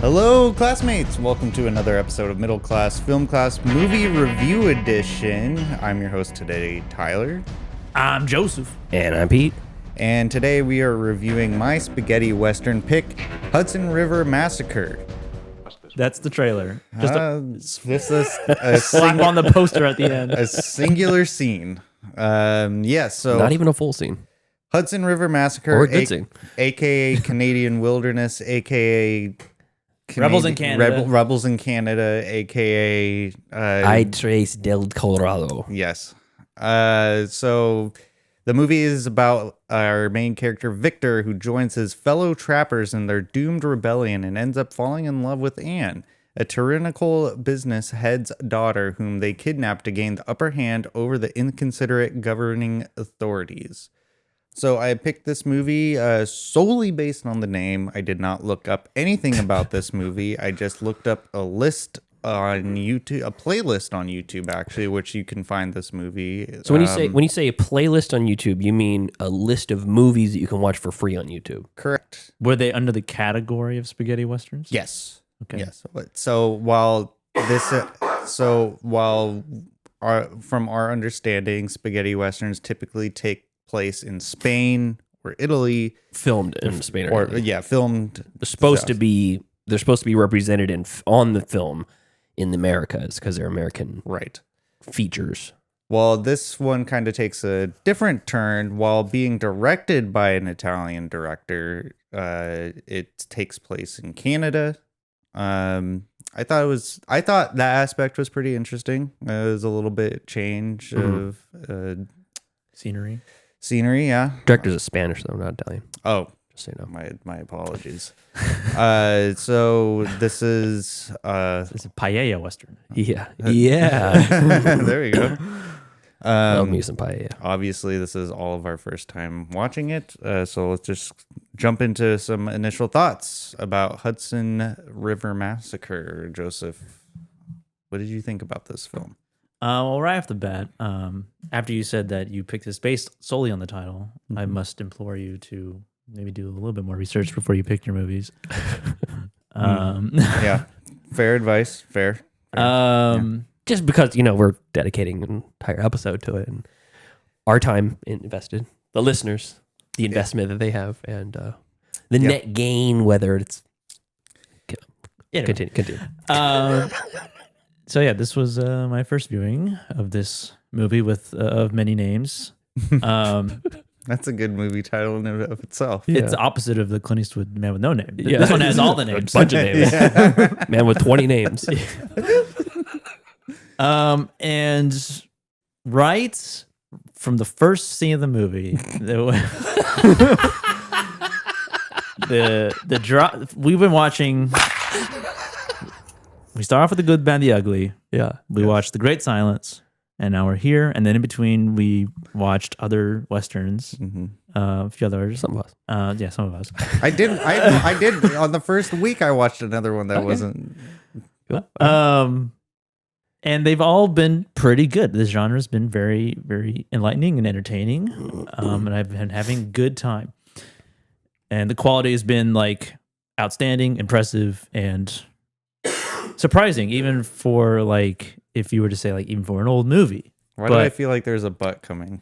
Hello, classmates! Welcome to another episode of Middle Class Film Class Movie Review Edition. I'm your host today, Tyler. I'm Joseph. And I'm Pete. And today we are reviewing my spaghetti western pick, Hudson River Massacre. That's the trailer. Just This is a slap on the poster at the end. a singular scene. So Not even a full scene. Hudson River Massacre, Or a good scene. aka Canadian Wilderness, aka Rebels in Canada. Rebels in Canada, aka I Trace del Colorado. Yes. So the movie is about our main character, Victor, who joins his fellow trappers in their doomed rebellion and ends up falling in love with Anne, a tyrannical business head's daughter whom they kidnap to gain the upper hand over the inconsiderate governing authorities. So I picked this movie solely based on the name. I did not look up anything about this movie. I just looked up a list on YouTube, a playlist on YouTube, actually, which you can find this movie. So when you say a playlist on YouTube, you mean a list of movies that you can watch for free on YouTube? Correct. Were they under the category of spaghetti westerns? Yes. Okay. Yes. So from our understanding, spaghetti westerns typically take place in Spain or Italy, Filmed in Spain or Italy. filmed. They're supposed to be represented on the film in the Americas because they're American Right. features. Well, this one kind of takes a different turn. While being directed by an Italian director, it takes place in Canada. I thought that aspect was pretty interesting. It was a little bit change of Scenery. yeah. Director's a Spanish though, not Italian. Oh, Just so you know. my apologies. So this is It's a Paella Western. Yeah. Yeah. there we go. Love me some paella. Obviously, this is all of our first time watching it, so let's just jump into some initial thoughts about Hudson River Massacre. Joseph, what did you think about this film? Well, right off the bat, after you said that you picked this based solely on the title, I must implore you to maybe do a little bit more research before you pick your movies. Yeah, fair advice. Fair. Just because, we're dedicating an entire episode to it and our time invested, the listeners, the investment that they have, and the net gain, whether it's... Continue. So yeah, this was my first viewing of this movie with of many names. That's a good movie title in and of itself. Yeah. It's the opposite of the Clint Eastwood Man with No Name. Yeah. This one has all the names. A bunch of names. Man with 20 names. And right from the first scene of the movie, the drop. We've been watching. We start off with the good, bad, the ugly. Yeah. We watched The Great Silence, and now we're here. And then in between, we watched other westerns. A few others. Some of us. Yeah, some of us. I did on the first week. I watched another one that wasn't. And they've all been pretty good. This genre has been very, very enlightening and entertaining. And I've been having a good time. And the quality has been like outstanding, impressive, and surprising, even for like, if you were to say like, even for an old movie. Why do I feel like there's a butt coming?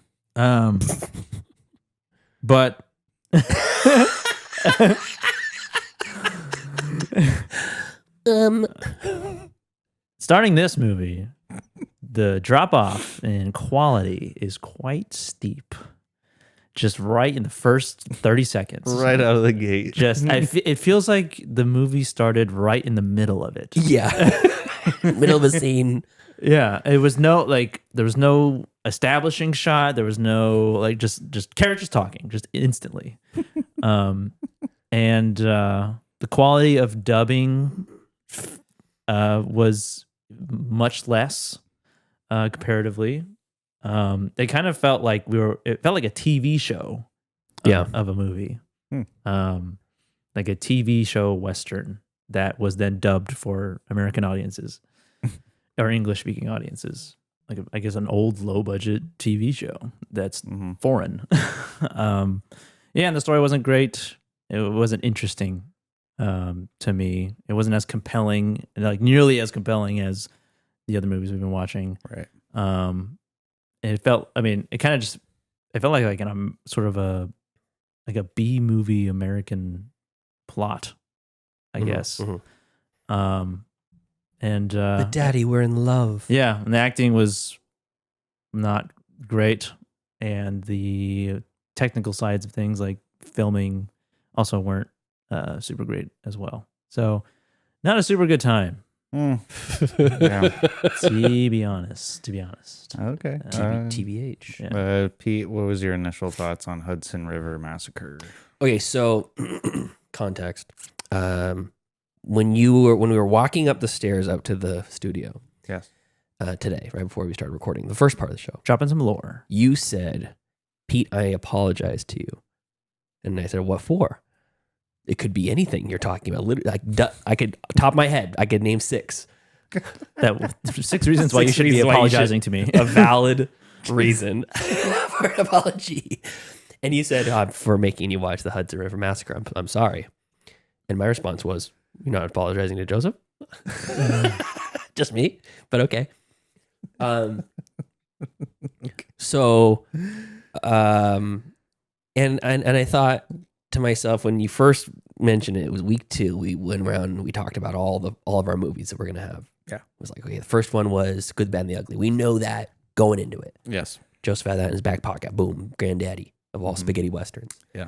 But starting this movie, the drop off in quality is quite steep. Just right in the first 30 seconds. Right out of the gate. It feels like the movie started right in the middle of it. Yeah. Middle of a scene. Yeah. There was no establishing shot. There was no like just characters talking just instantly. And the quality of dubbing was much less comparatively. It kind of felt like it felt like a TV show of a movie. Like a TV show Western that was then dubbed for American audiences or English speaking audiences. Like I guess an old low budget TV show that's foreign. And the story wasn't great. It wasn't interesting. to me. It wasn't as compelling, like nearly as compelling as the other movies we've been watching. Right. It felt, I mean, it kind of just, it felt like an sort of a B movie American plot, I guess. And But Daddy, we're in love. yeah, and the acting was not great, and the technical sides of things like filming also weren't super great as well. So not a super good time. Yeah. To be honest. Okay. TBH. Yeah. Pete, what was your initial thoughts on Hudson River Massacre? Okay, so context. When we were walking up the stairs up to the studio, Yes. today, right before we started recording the first part of the show, Dropping some lore. you said, "Pete, I apologize to you," and I said, "What for?" It could be anything you're talking about. Literally, I could top of my head, I could name 6. That 6 reasons why you should be apologizing to me. A valid reason for an apology. And you said, for making you watch the Hudson River Massacre. I'm sorry. And my response was, "You're not apologizing to Joseph?" Just me, but okay. So, and I thought to myself, when you first mentioned it, it was week 2. We went around and we talked about all of our movies that we're gonna have. Yeah. It was like, okay, the first one was Good, the Bad, and the Ugly. We know that going into it. Yes. Joseph had that in his back pocket. Boom, granddaddy of all spaghetti westerns. Yeah.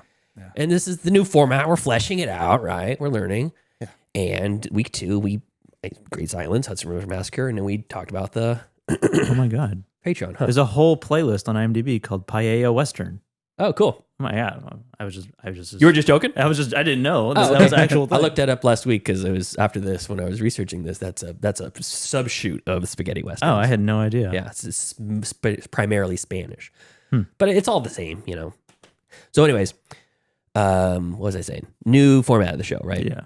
And this is the new format. We're fleshing it out, right? We're learning. Yeah. And week 2, Great Silence, Hudson River Massacre, and then we talked about the Oh my God. Patreon. Huh? There's a whole playlist on IMDb called Paella Western. Oh, cool. Oh my God. I was just You were just joking? I didn't know. Oh, That was an actual thing. I looked that up last week because it was after this when I was researching this. That's a subshoot of spaghetti westerns. Oh, I had no idea. Yeah, it's primarily Spanish, but it's all the same, you know. So, anyways, what was I saying? New format of the show, right? Yeah.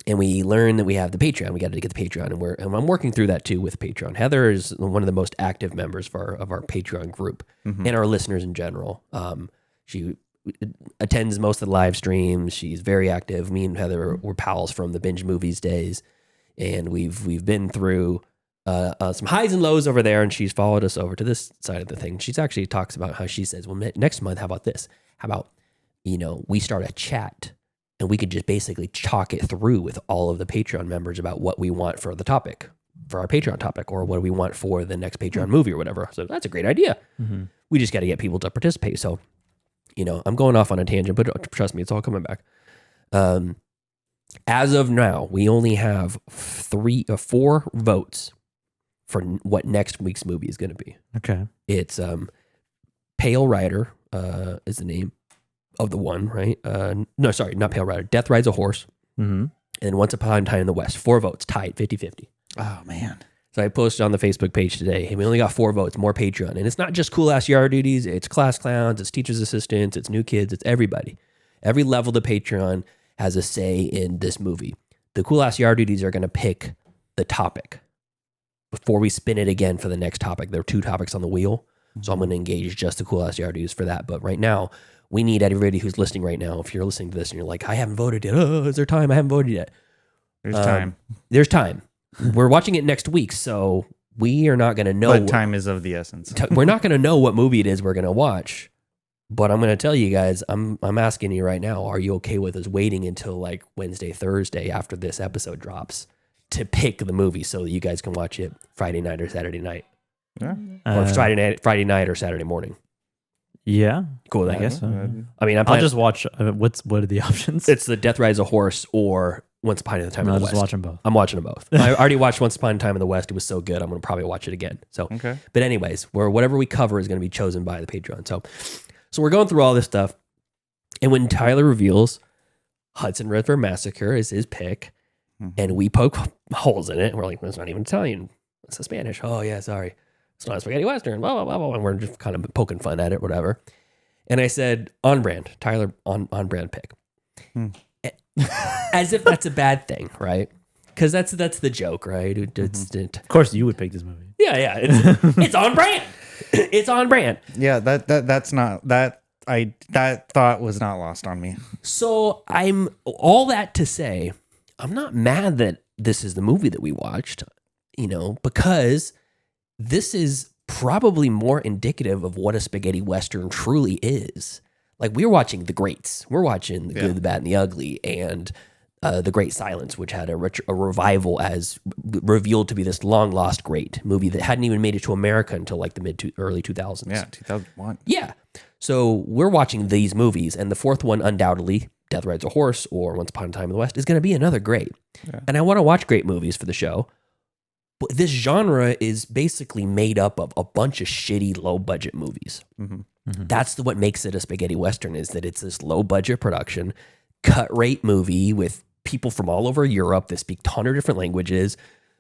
And we learned that we have the Patreon. We got to get the Patreon, and I'm working through that too with Patreon. Heather is one of the most active members of our Patreon group and our listeners in general. She attends most of the live streams. She's very active. Me and Heather were pals from the binge movies days, and we've been through some highs and lows over there. And she's followed us over to this side of the thing. She's actually talks about how she says, "Well, next month, how about this? How about we start a chat." And we could just basically chalk it through with all of the Patreon members about what we want for the topic, for our Patreon topic, or what do we want for the next Patreon movie or whatever. So that's a great idea. We just got to get people to participate. So, I'm going off on a tangent, but trust me, it's all coming back. As of now, we only have 4 votes for what next week's movie is going to be. Okay. It's Pale Rider is the name of the one, right? No, sorry, not Pale Rider. Death Rides a Horse. And Once Upon a Time in the West. 4 votes, tied, 50-50. Oh, man. So I posted on the Facebook page today, hey, we only got 4 votes, more Patreon. And it's not just cool-ass yard duties, it's class clowns, it's teachers' assistants, it's new kids, it's everybody. Every level of Patreon has a say in this movie. The cool-ass yard duties are going to pick the topic before we spin it again for the next topic. There are 2 topics on the wheel, so I'm going to engage just the cool-ass yard duties for that. But right now, we need everybody who's listening right now. If you're listening to this and you're like, I haven't voted yet. Oh, is there time? I haven't voted yet. There's time. There's time. We're watching it next week, so we are not going to know. But time is of the essence. We're not going to know what movie it is we're going to watch. But I'm going to tell you guys, I'm asking you right now, are you okay with us waiting until like Wednesday, Thursday after this episode drops to pick the movie so that you guys can watch it Friday night or Saturday night? Yeah. Or Friday night or Saturday morning? Yeah. Cool with that? I guess so. I mean, I'll just watch. What are the options? It's the Death Rides a Horse or Once Upon a Time in the West. I'll just watch them both. I'm watching them both. I already watched Once Upon a Time in the West. It was so good. I'm going to probably watch it again. So, Okay. But anyways, whatever we cover is going to be chosen by the Patreon. So we're going through all this stuff. And when Tyler reveals Hudson River Massacre is his pick, and we poke holes in it, and we're like, it's not even Italian. It's a Spanish. Oh, yeah, sorry. It's not a spaghetti Western, blah, blah, blah, blah. And we're just kind of poking fun at it, whatever. And I said, on brand, Tyler, on brand pick. As if that's a bad thing, right? Because that's the joke, right? Of course, you would pick this movie. Yeah. It's on brand. It's on brand. Yeah, that's not that. that thought was not lost on me. So I'm all that to say, I'm not mad that this is the movie that we watched, because this is probably more indicative of what a spaghetti Western truly is. Like, we're watching the greats. We're watching The Good, the Bad, and the Ugly, and The Great Silence, which had a revival as revealed to be this long-lost great movie that hadn't even made it to America until like the early 2000s. Yeah, 2001. Yeah. So we're watching these movies, and the fourth one, undoubtedly, Death Rides a Horse or Once Upon a Time in the West, is going to be another great. Yeah. And I want to watch great movies for the show. But this genre is basically made up of a bunch of shitty, low-budget movies. Mm-hmm. Mm-hmm. That's what makes it a spaghetti Western, is that it's this low-budget production, cut-rate movie with people from all over Europe that speak a ton of different languages.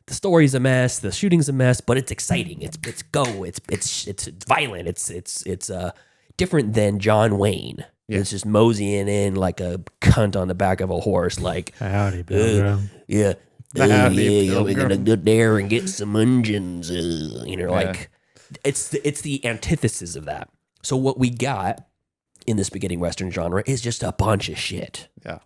The story's a mess, the shooting's a mess, but it's exciting. It's violent. It's different than John Wayne. Yeah. It's just moseying in like a cunt on the back of a horse, like, howdy, Pilgrim. Yeah. We're gonna go there and get some onions. Like, it's the antithesis of that. So what we got in the spaghetti Western genre is just a bunch of shit. Yeah.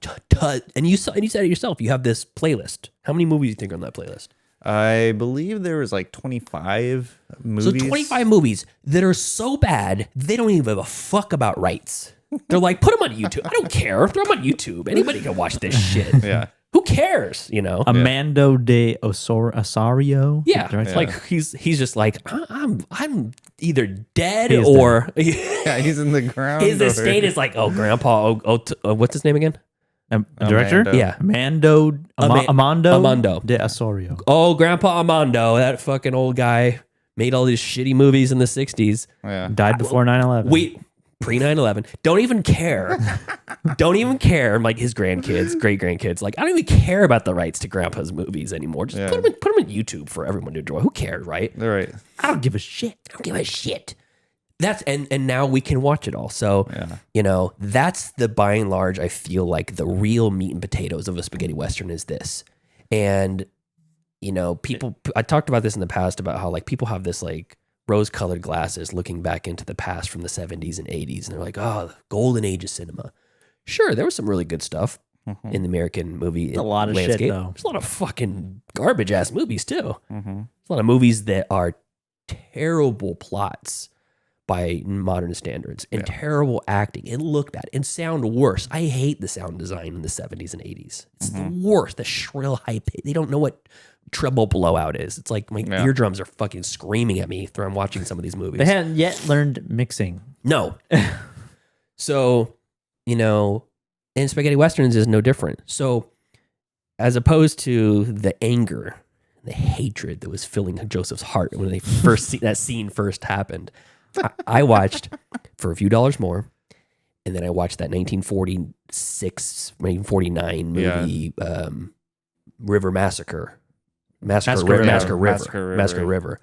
And you said it yourself. You have this playlist. How many movies do you think are on that playlist? I believe there was like 25 movies. So 25 movies that are so bad, they don't even give a fuck about rights. They're like, put them on YouTube. I don't care. Throw them on YouTube. Anybody can watch this shit. Yeah. Who cares? Amando de Osorio. Yeah. Right? It's like he's just like, I'm either dead or yeah, he's in the ground. His estate is like, grandpa, what's his name again? Director? Amando. Yeah. Amando de Osorio. Oh, Grandpa Amando, that fucking old guy, made all these shitty movies in the 60s. Yeah. Died before 9/11. Wait, pre 9/11. Don't even care. Don't even care. Like his grandkids, great grandkids. Like, I don't even care about the rights to Grandpa's movies anymore. Just put them on YouTube for everyone to enjoy. Who cares, right? They're right. I don't give a shit. That's and now we can watch it all. So, that's the, by and large, I feel like the real meat and potatoes of a spaghetti Western is this. And, people, I talked about this in the past about how like people have this like rose-colored glasses looking back into the past from the 70s and 80s. And they're like, oh, the golden age of cinema. Sure, there was some really good stuff in the American movie a lot of landscape. shit, though. There's a lot of fucking garbage-ass movies, too. Mm-hmm. There's a lot of movies that are terrible plots by modern standards and terrible acting and look bad and sound worse. I hate the sound design in the 70s and 80s. It's the worst. The shrill, high pitch. They don't know what treble blowout is. It's like my eardrums are fucking screaming at me through I'm watching some of these movies. They hadn't yet learned mixing. No. So, and spaghetti Westerns is no different. So, as opposed to the anger, the hatred that was filling Joseph's heart when that scene first happened, I watched For a Few Dollars More, and then I watched that 1949 movie, River Massacre. Massacre River.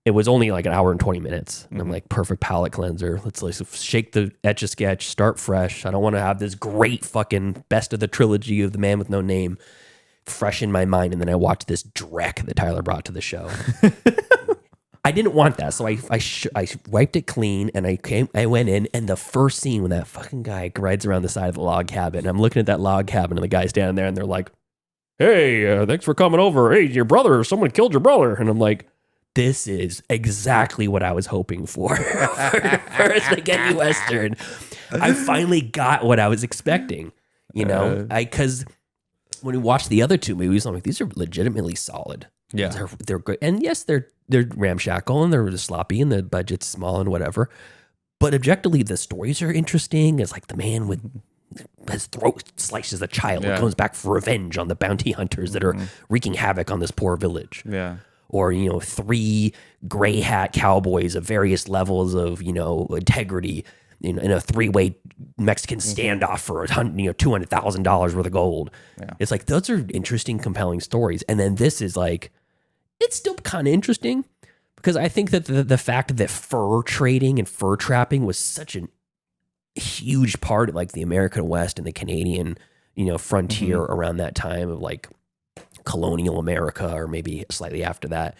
It was only like an hour and 20 minutes. And I'm like, perfect palate cleanser. Let's shake the Etch-a-Sketch, start fresh. I don't want to have this great fucking best of the trilogy of The Man with No Name fresh in my mind. And then I watched this dreck that Tyler brought to the show. I didn't want that, so I wiped it clean, and I went in, and the first scene when that fucking guy rides around the side of the log cabin, and I'm looking at that log cabin, and the guy's standing there, and they're like, hey, thanks for coming over. Hey, your brother, someone killed your brother. And I'm like, this is exactly what I was hoping for a spaghetti Western. I finally got what I was expecting, because when we watched the other two movies, I'm like, these are legitimately solid. Yeah. They're good. And yes, they're ramshackle and they're sloppy and the budget's small and whatever. But objectively, the stories are interesting. It's like the man with his throat sliced as a child comes back for revenge on the bounty hunters that are wreaking havoc on this poor village. Yeah. Or, 3 gray hat cowboys of various levels of, integrity in a 3-way Mexican standoff for $200,000 worth of gold. Yeah. It's like, those are interesting, compelling stories. And then this is like, it's still kind of interesting because I think that the fact that fur trading and fur trapping was such a huge part of like the American West and the Canadian, frontier around that time of like colonial America or maybe slightly after that.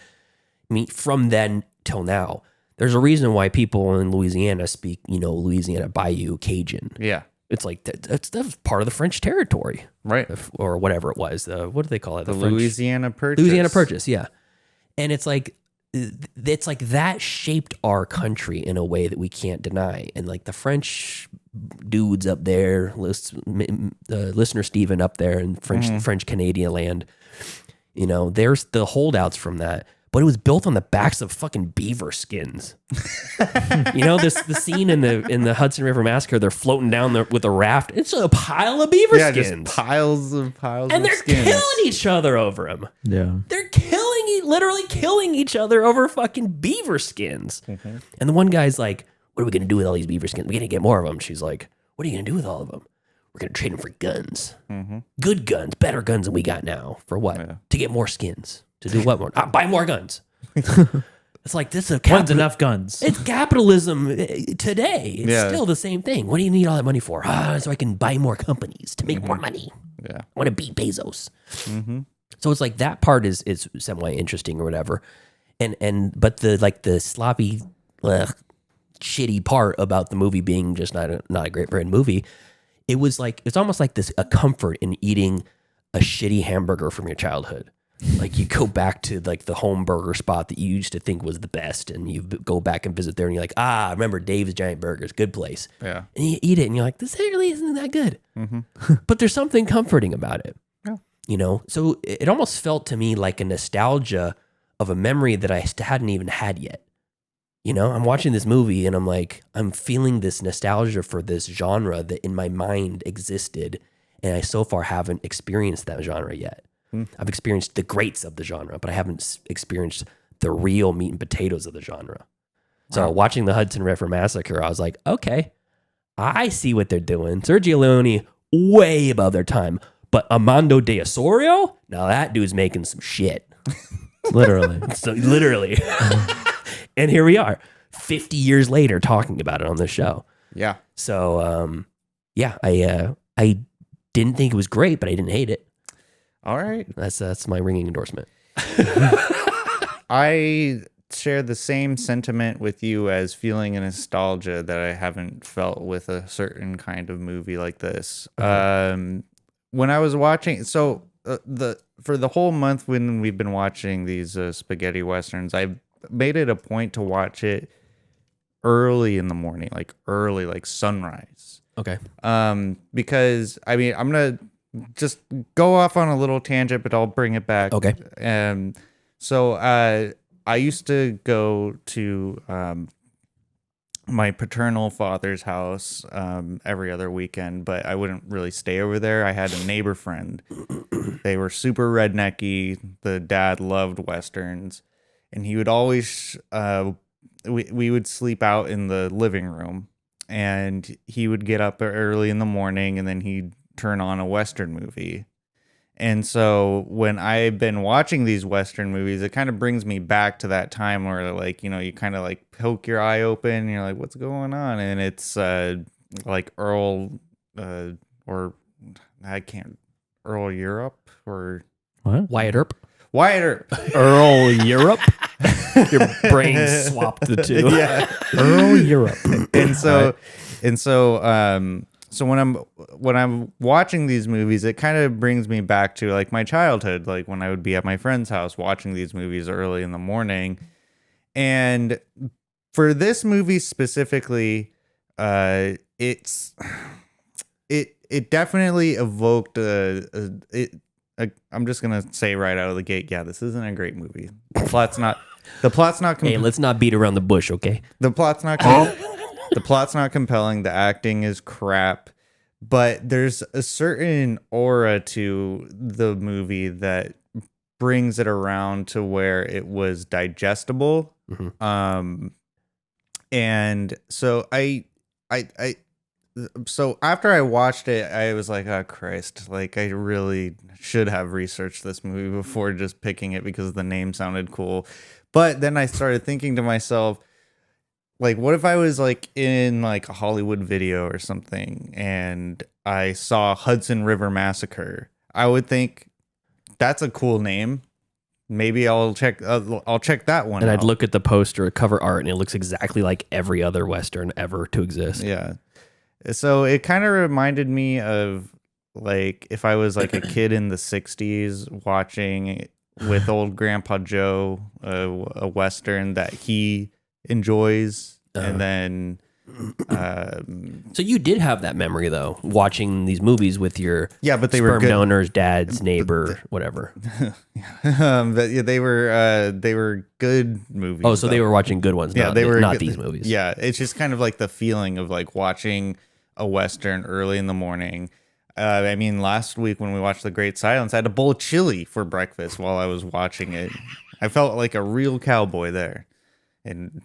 I mean, from then till now, There's a reason why people in Louisiana speak, Louisiana Bayou Cajun. Yeah. It's like that's part of the French territory, Right. or whatever it was. What do they call it? The French, Louisiana Purchase. Louisiana Purchase, yeah. And it's like that shaped our country in a way that we can't deny. And like the French dudes up there, listener Steven up there in French Canadian land, there's the holdouts from that. But it was built on the backs of fucking beaver skins. The scene in the Hudson River Massacre, they're floating down there with a raft. It's a pile of beaver skins. Just piles and of they're skins. killing each other over them. Yeah. They're literally killing each other over fucking beaver skins. Mm-hmm. And the one guy's like, what are we going to do with all these beaver skins? We're going to get more of them. She's like, what are you going to do with all of them? We're going to trade them for guns. Mm-hmm. Good guns, better guns than we got now. For what? Yeah. To get more skins. To do what more? Buy more guns. It's like, this is When's enough guns? It's capitalism today. It's still the same thing. What do you need all that money for? So I can buy more companies to make more money. Yeah. I want to beat Bezos. Mm-hmm. So it's like that part is semi interesting or whatever. But the sloppy, shitty part about the movie being just not a great brand movie, it's almost like a comfort in eating a shitty hamburger from your childhood. Like you go back to like the home burger spot that you used to think was the best, and you go back and visit there, and you're like, I remember Dave's Giant Burgers, good place. Yeah. And you eat it, and you're like, this really isn't that good. Mm-hmm. But there's something comforting about it. Yeah. So it almost felt to me like a nostalgia of a memory that I hadn't even had yet. I'm watching this movie, and I'm feeling this nostalgia for this genre that in my mind existed, and I so far haven't experienced that genre yet. I've experienced the greats of the genre, but I haven't experienced the real meat and potatoes of the genre. So watching the Hudson River Massacre, I was like, okay, I see what they're doing. Sergio Leone, way above their time. But Amando de Osorio, now that dude's making some shit. Literally. Literally. And here we are, 50 years later, talking about it on the show. Yeah. So, I didn't think it was great, but I didn't hate it. All right. That's my ringing endorsement. I share the same sentiment with you as feeling a nostalgia that I haven't felt with a certain kind of movie like this. When I was watching, for the whole month when we've been watching these spaghetti westerns, I've made it a point to watch it early in the morning, like sunrise. Okay. Because I'm gonna just go off on a little tangent, but I'll bring it back. Okay. So I used to go to my paternal father's house every other weekend, but I wouldn't really stay over there. I had a neighbor friend. They were super rednecky. The dad loved westerns, and he would always we would sleep out in the living room, and he would get up early in the morning, and then he'd turn on a Western movie. And so when I've been watching these Western movies, it kind of brings me back to that time where you kind of like poke your eye open and you're like, what's going on? And it's like Earl Earl Europe or what? Wyatt Earp. Earl Europe. Your brain swapped the two. Yeah. Earl Europe. So when I'm watching these movies, it kind of brings me back to like my childhood, like when I would be at my friend's house watching these movies early in the morning. And for this movie specifically, it definitely evoked I'm just gonna say right out of the gate, yeah, this isn't a great movie. The plot's not. Hey, let's not beat around the bush, okay? The plot's not. The plot's not compelling. The acting is crap, but there's a certain aura to the movie that brings it around to where it was digestible. Mm-hmm. And so so after I watched it, I was like, oh Christ, like I really should have researched this movie before just picking it because the name sounded cool. But then I started thinking to myself, like, what if I was like in like a Hollywood video or something and I saw Hudson River Massacre? I would think that's a cool name. maybe I'll check that one And out. I'd look at the poster cover art, and it looks exactly like every other Western ever to exist. Yeah. So it kind of reminded me of like if I was like a kid in the 60s watching with old Grandpa Joe a Western that he enjoys. And then So you did have that memory though, watching these movies with your but they sperm were good. donor's dad's neighbor, whatever. But yeah, they were good movies. Oh, so they were watching good ones, Yeah, not, they were not good- these movies. Yeah, it's just kind of like the feeling of like watching a Western early in the morning. I mean, last week when we watched The Great Silence, I had a bowl of chili for breakfast while I was watching it. I felt like a real cowboy there. And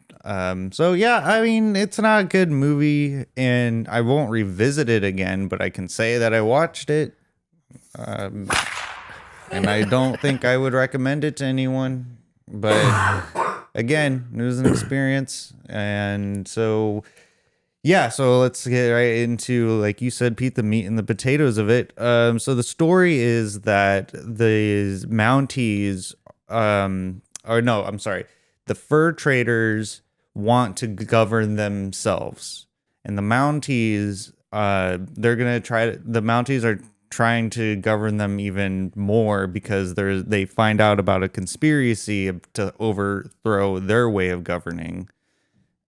so, yeah, I mean, it's not a good movie, and I won't revisit it again, but I can say that I watched it. And I don't think I would recommend it to anyone. But again, it was an experience. And so, yeah, so let's get right into, like you said, Pete, the meat and the potatoes of it. So the story is that the Mounties, the fur traders want to govern themselves, and the Mounties, the Mounties are trying to govern them even more because they find out about a conspiracy to overthrow their way of governing,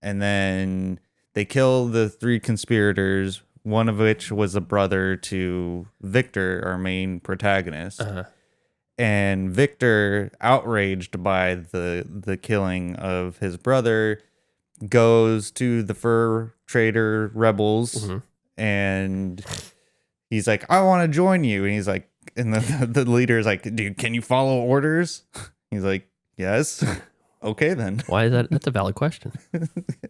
and then they kill the 3 conspirators, one of which was a brother to Victor, our main protagonist. And Victor, outraged by the killing of his brother, goes to the fur trader rebels, and he's like, "I want to join you." And he's like, and the leader is like, "Dude, can you follow orders?" He's like, "Yes." Okay, then. Why is that? That's a valid question.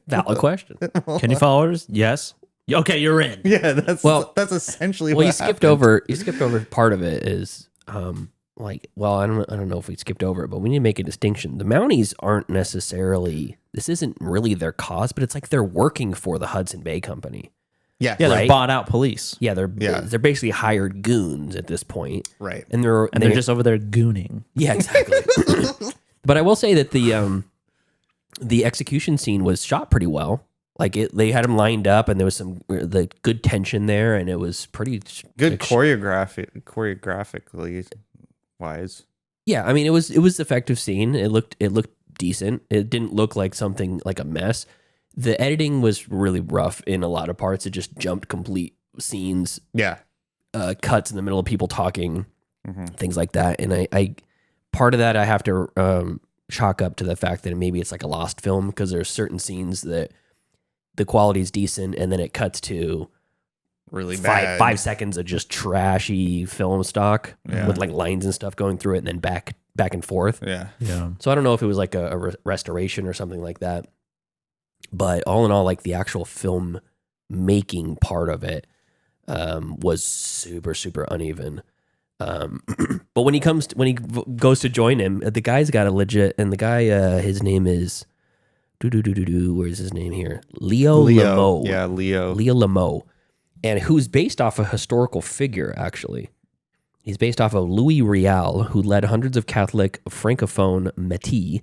Valid question. Can you follow orders? Yes. Okay, you're in. Yeah, that's essentially Well, what you skipped happened. over. You skipped over part of it. Is I don't know if we skipped over it, but we need to make a distinction. The Mounties aren't necessarily. This isn't really their cause, but it's like they're working for the Hudson Bay Company. Yeah, Yeah, they're Right? bought out police. Yeah, they're basically hired goons at this point, right. and they're Just over there gooning. yeah, exactly. But I will say that the execution scene was shot pretty well. Like they had them lined up, and there was some the good tension there, and it was pretty Good choreographically wise. Yeah, I mean it was effective scene. It looked decent. It didn't look like something like a mess. The editing was really rough in a lot of parts. It just jumped complete scenes, Yeah. cuts in the middle of people talking, things like that. And I part of that I have to chalk up to the fact that maybe it's like a lost film because there's certain scenes that the quality is decent, and then it cuts to Really bad. 5 seconds of just trashy film stock with like lines and stuff going through it, and then back and forth. Yeah. Yeah. So I don't know if it was like a restoration or something like that. But all in all, like the actual film making part of it was super, super uneven. But when he goes to join him, the guy's got a legit, and the guy, his name is, where's his name here? Leo Lameau. Yeah, Leo Lameau. And who's based off a historical figure, actually. He's based off of Louis Riel, who led hundreds of Catholic Francophone Métis,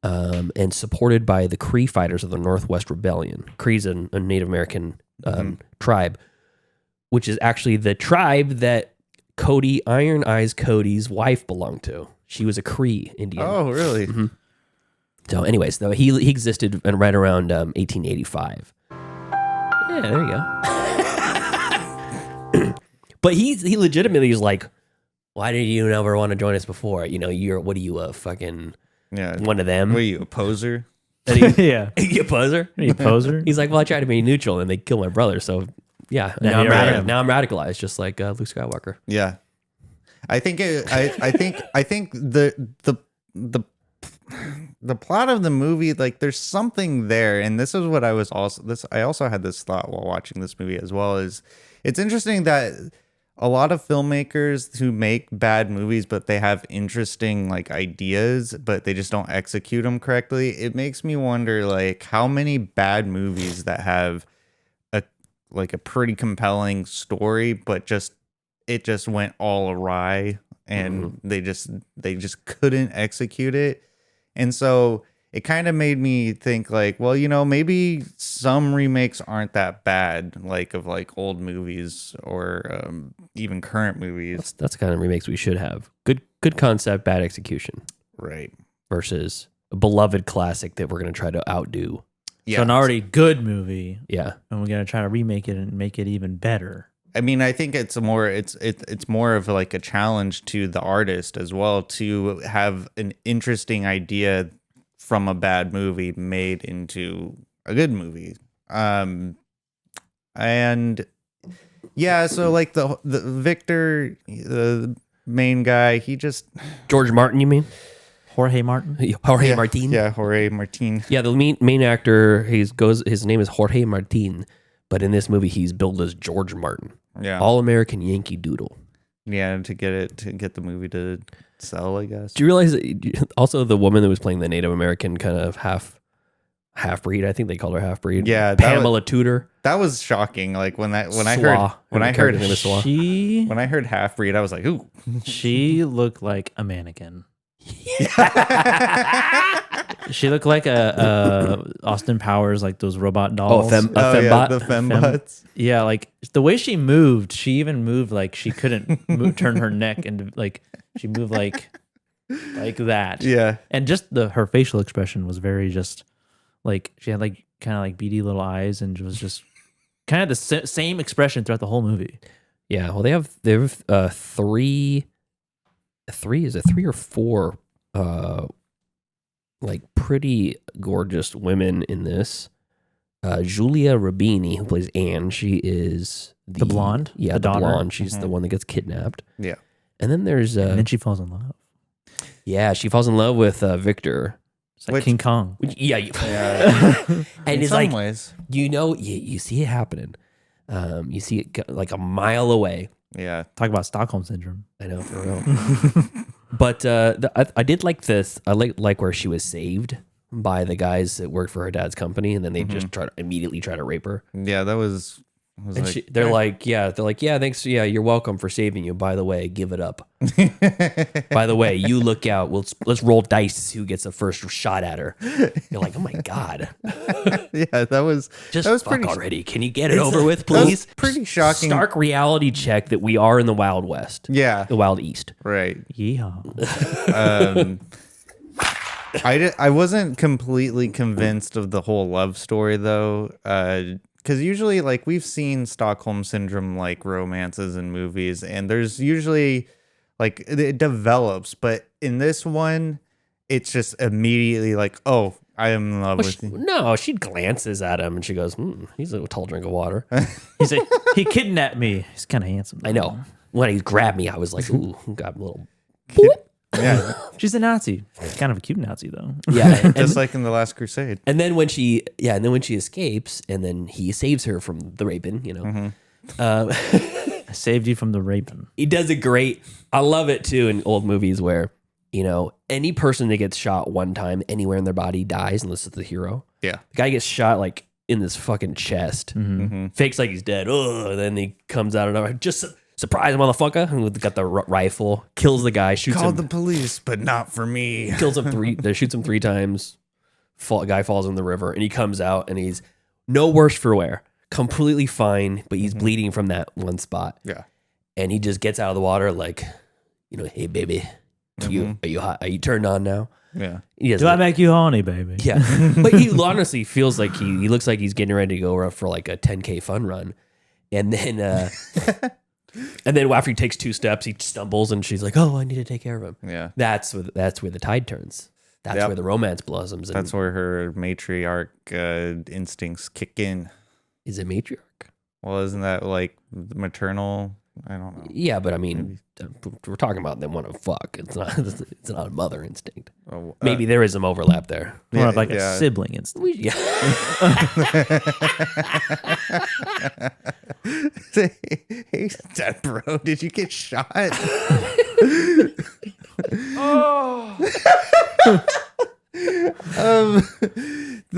and supported by the Cree fighters of the Northwest Rebellion. Cree's a Native American tribe, which is actually the tribe that Iron Eyes Cody's wife belonged to. She was a Cree Indian. Oh, really? So anyways, though, he existed right around 1885. Yeah, there you go. But he legitimately is like, why did you never want to join us before? You know, what are you, a fucking one of them? What are you, a poser? Yeah. You a poser? Are you a poser? He's like, well, I tried to be neutral and they killed my brother. So yeah, Now here I am. now I'm radicalized, just like Luke Skywalker. Yeah. I think the plot of the movie, like there's something there, and this is what I also had this thought while watching this movie as well, is it's interesting that a lot of filmmakers who make bad movies, but they have interesting like ideas, but they just don't execute them correctly. It makes me wonder like how many bad movies that have a pretty compelling story, but it just went all awry and they just couldn't execute it. And so it kind of made me think like, well, maybe some remakes aren't that bad, like of like old movies or even current movies. That's the kind of remakes we should have. Good concept, bad execution. Right. Versus a beloved classic that we're going to try to outdo. Yeah. So an already good movie. Yeah. And we're going to try to remake it and make it even better. I mean, I think it's more of like a challenge to the artist as well to have an interesting idea from a bad movie made into a good movie. And yeah, so like the Victor, the main guy, he just George Martin, you mean? Jorge Martin? Jorge Martin? Yeah, Jorge Martin. Yeah, the main actor, his name is Jorge Martin, but in this movie he's billed as George Martin. Yeah. All-American Yankee Doodle. Yeah, to get the movie to sell, I guess. Do you realize that also the woman that was playing the Native American kind of half breed, I think they called her half breed. Yeah, Pamela Tudor. That was shocking. Like when I Slaw. when I heard half breed, I was like, ooh. She looked like a mannequin. She looked like a Austin Powers, like those robot dolls. Fembot. Yeah, the fembots. Yeah, like the way she moved, she even moved like she couldn't turn her neck, and like she moved like that. Yeah, and just her facial expression was very just like she had like kind of like beady little eyes, and was just kind of the same expression throughout the whole movie. Yeah, well, they have three or four like pretty gorgeous women in this. Julia Rabini, who plays Anne, she is the blonde. Yeah, the daughter. Blonde. She's the one that gets kidnapped. Yeah, and then there's and then she falls in love. Yeah, she falls in love with Victor. It's like King Kong. Yeah. And in it's some like, ways, you see it happening. You see it like a mile away. Yeah, talk about Stockholm syndrome. I know, for real. But I did like this. I like where she was saved by the guys that worked for her dad's company, and then they just immediately try to rape her. Yeah, that was and like, they're like, yeah, thanks, yeah, you're welcome for saving you. By the way, give it up. By the way, you look out. Let's roll dice to see who gets the first shot at her. You're like, oh my god. Yeah, that was fuck pretty already. Can you get it over with, please? Pretty shocking. Stark reality check that we are in the Wild West. Yeah, the Wild East. Right. Yeah. I wasn't completely convinced of the whole love story though, because usually like we've seen Stockholm syndrome like romances in movies, and there's usually like it develops, but in this one, it's just immediately like, oh, I am in love with you. No, she glances at him and she goes, he's a tall drink of water. He's like, he kidnapped me. He's kind of handsome. I know. When he grabbed me, I was like, ooh, got a little. Yeah, she's a Nazi. Kind of a cute Nazi though. Yeah, just like in The Last Crusade. And then when she escapes, and then he saves her from the raping, I saved you from the raping. He does it great. I love it too in old movies where any person that gets shot one time anywhere in their body dies unless it's the hero. Yeah, the guy gets shot like in this fucking chest, fakes like he's dead. And then he comes out and just. Surprise, motherfucker! And got the rifle, kills the guy, shoots him. Called the police, but not for me. Kills him shoots him 3 times. Guy falls in the river, and he comes out, and he's no worse for wear, completely fine, but he's bleeding from that one spot. Yeah, and he just gets out of the water like, hey baby, are you hot? Are you turned on now? Yeah. Do I make you horny, baby? Yeah, but he honestly feels like he looks like he's getting ready to go for like a 10K fun run, and then. And then after he takes 2 steps, he stumbles, and she's like, "Oh, I need to take care of him." Yeah, that's where the tide turns. That's where the romance blossoms. And that's where her matriarch instincts kick in. Is it matriarch? Well, isn't that like maternal? I don't know. Yeah, but I mean, we're talking about them want to fuck. It's not a mother instinct. Oh, maybe there is some overlap there. More of like a sibling instinct. Hey, Dad, bro, did you get shot?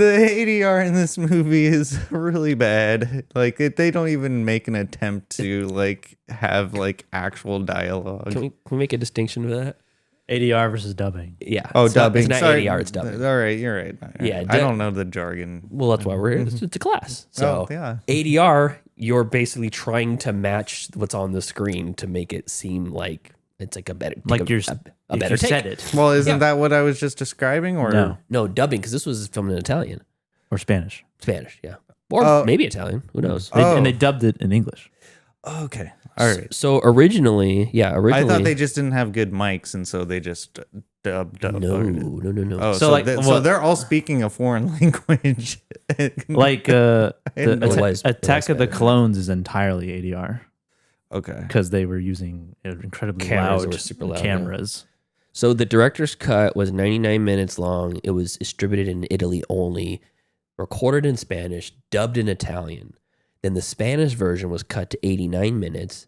ADR in this movie is really bad. Like they don't even make an attempt to like have like actual dialogue. Can we make a distinction with that? ADR versus dubbing. Yeah. Oh, it's dubbing. Not, it's not Sorry. ADR, it's dubbing. All right, you're right. Yeah, I don't know the jargon. Well, that's why we're it's a class. So yeah. ADR, you're basically trying to match what's on the screen to make it seem like it's like a better, Like you're a better you take. said it. Well, isn't that what I was just describing? Or No, dubbing, because this was filmed in Italian, or Spanish. Spanish, yeah, or maybe Italian. Who knows? And they dubbed it in English. Okay. All right. So originally, I thought they just didn't have good mics, and so they just dubbed. No. Oh, So, so, like, so they're all speaking a foreign language. Like didn't know. Attack of the Clones is entirely ADR Okay. because they were using incredibly Cameras loud, were super loud, cameras. So the director's cut was 99 minutes long. It was distributed in Italy only, recorded in Spanish, dubbed in Italian. Then the Spanish version was cut to 89 minutes.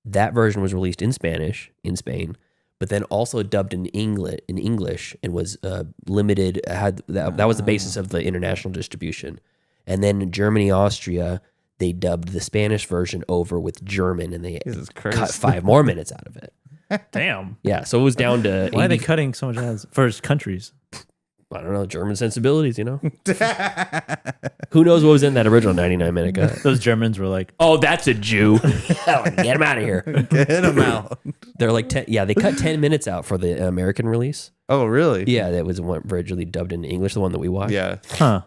That version was released in Spanish in Spain, but then also dubbed in English and was limited. That was the basis of the international distribution. And then in Germany, Austria, they dubbed the Spanish version over with German, and they cut 5 more minutes out of it. Damn. Yeah, so it was down to Why are they 80 cutting so much ads for countries? I don't know, German sensibilities, you know? Who knows what was in that original 99-minute cut? Those Germans were like, Oh, that's a Jew. Get him out of here. Get them out. They're like, they cut 10 minutes out for the American release. Oh, really? Yeah, that was one originally dubbed in English, the one that we watched. Yeah. huh.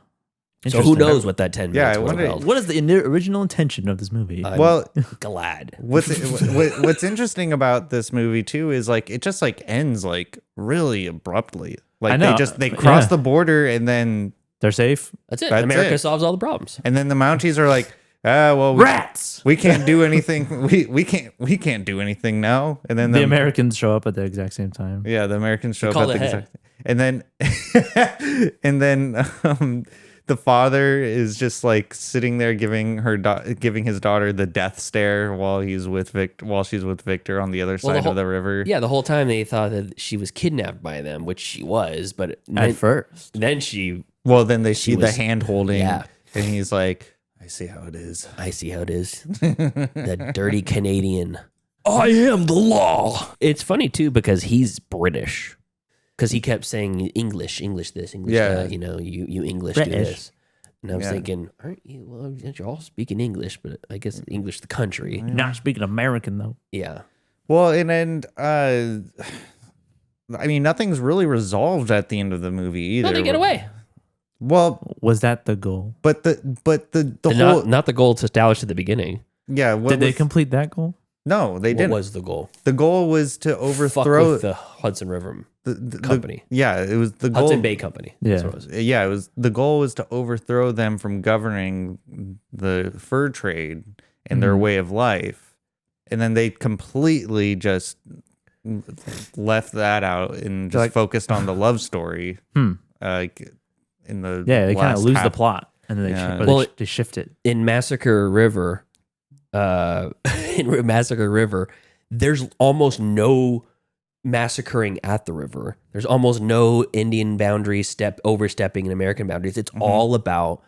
So who knows what that 10 minutes I would have wonder- held. What is the original intention of this movie? Well, Glad. what's interesting about this movie too is like it just like ends like really abruptly. Like I know. they cross Yeah. the border and then They're safe. That's it. That's America it. solves all the problems. the Mounties are like, well, Rats. we can't do anything. We can't do anything now. And then The Americans show up at the exact same time. yeah, the Americans show up call at the ahead. and then the father is just like sitting there giving his daughter the death stare while she's with Victor on the other side of the river. Yeah, the whole time they thought that she was kidnapped by them, which she was, but At first. then she, Well, then they see the was- hand holding, yeah. and he's like, "I see how it is." I see how it is. The dirty Canadian. I am the law. It's funny too because he's British. Because he kept saying English this, English that, you English do British. this. And I was thinking, aren't you? Well, you're all speaking English, but I guess English the country. Not speaking American, though. Yeah. Well, and I mean, nothing's really resolved at the end of the movie either. No, they get away. Well, Was that the goal? but the whole Not the goal to establish at the beginning. yeah. Did they complete that goal? No, they What didn't. was the goal? The goal was to Fuck overthrow with the Hudson River the company. Yeah, it was the goal. Hudson Bay Company. Yeah. That's what it was. Yeah, it was the goal was to overthrow them from governing the fur trade and their way of life, and then they completely just left that out and just focused on the love story. In the Yeah, they kind of last lose the half. plot, and then they, Yeah. or Well, they shift it. In Massacre River, there's almost no massacring at the river. There's almost no Indian boundary overstepping in American boundaries. It's all about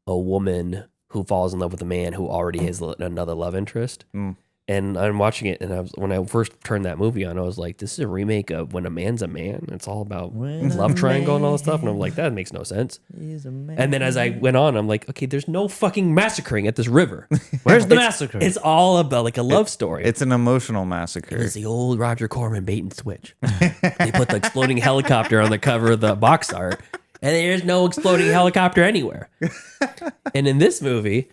a woman who falls in love with a man who already has another love interest. And I'm watching it, and when I first turned that movie on, I was like, this is a remake of When a Man's a Man. It's all about love triangle and all this stuff. And I'm like, that makes no sense. And then as I went on, I'm like, okay, there's no fucking massacring at this river. Where's the massacre? It's all about like a love story. It's an emotional massacre. It's the old Roger Corman bait and switch. They put the exploding helicopter on the cover of the box art, and there's no exploding helicopter anywhere. And in this movie,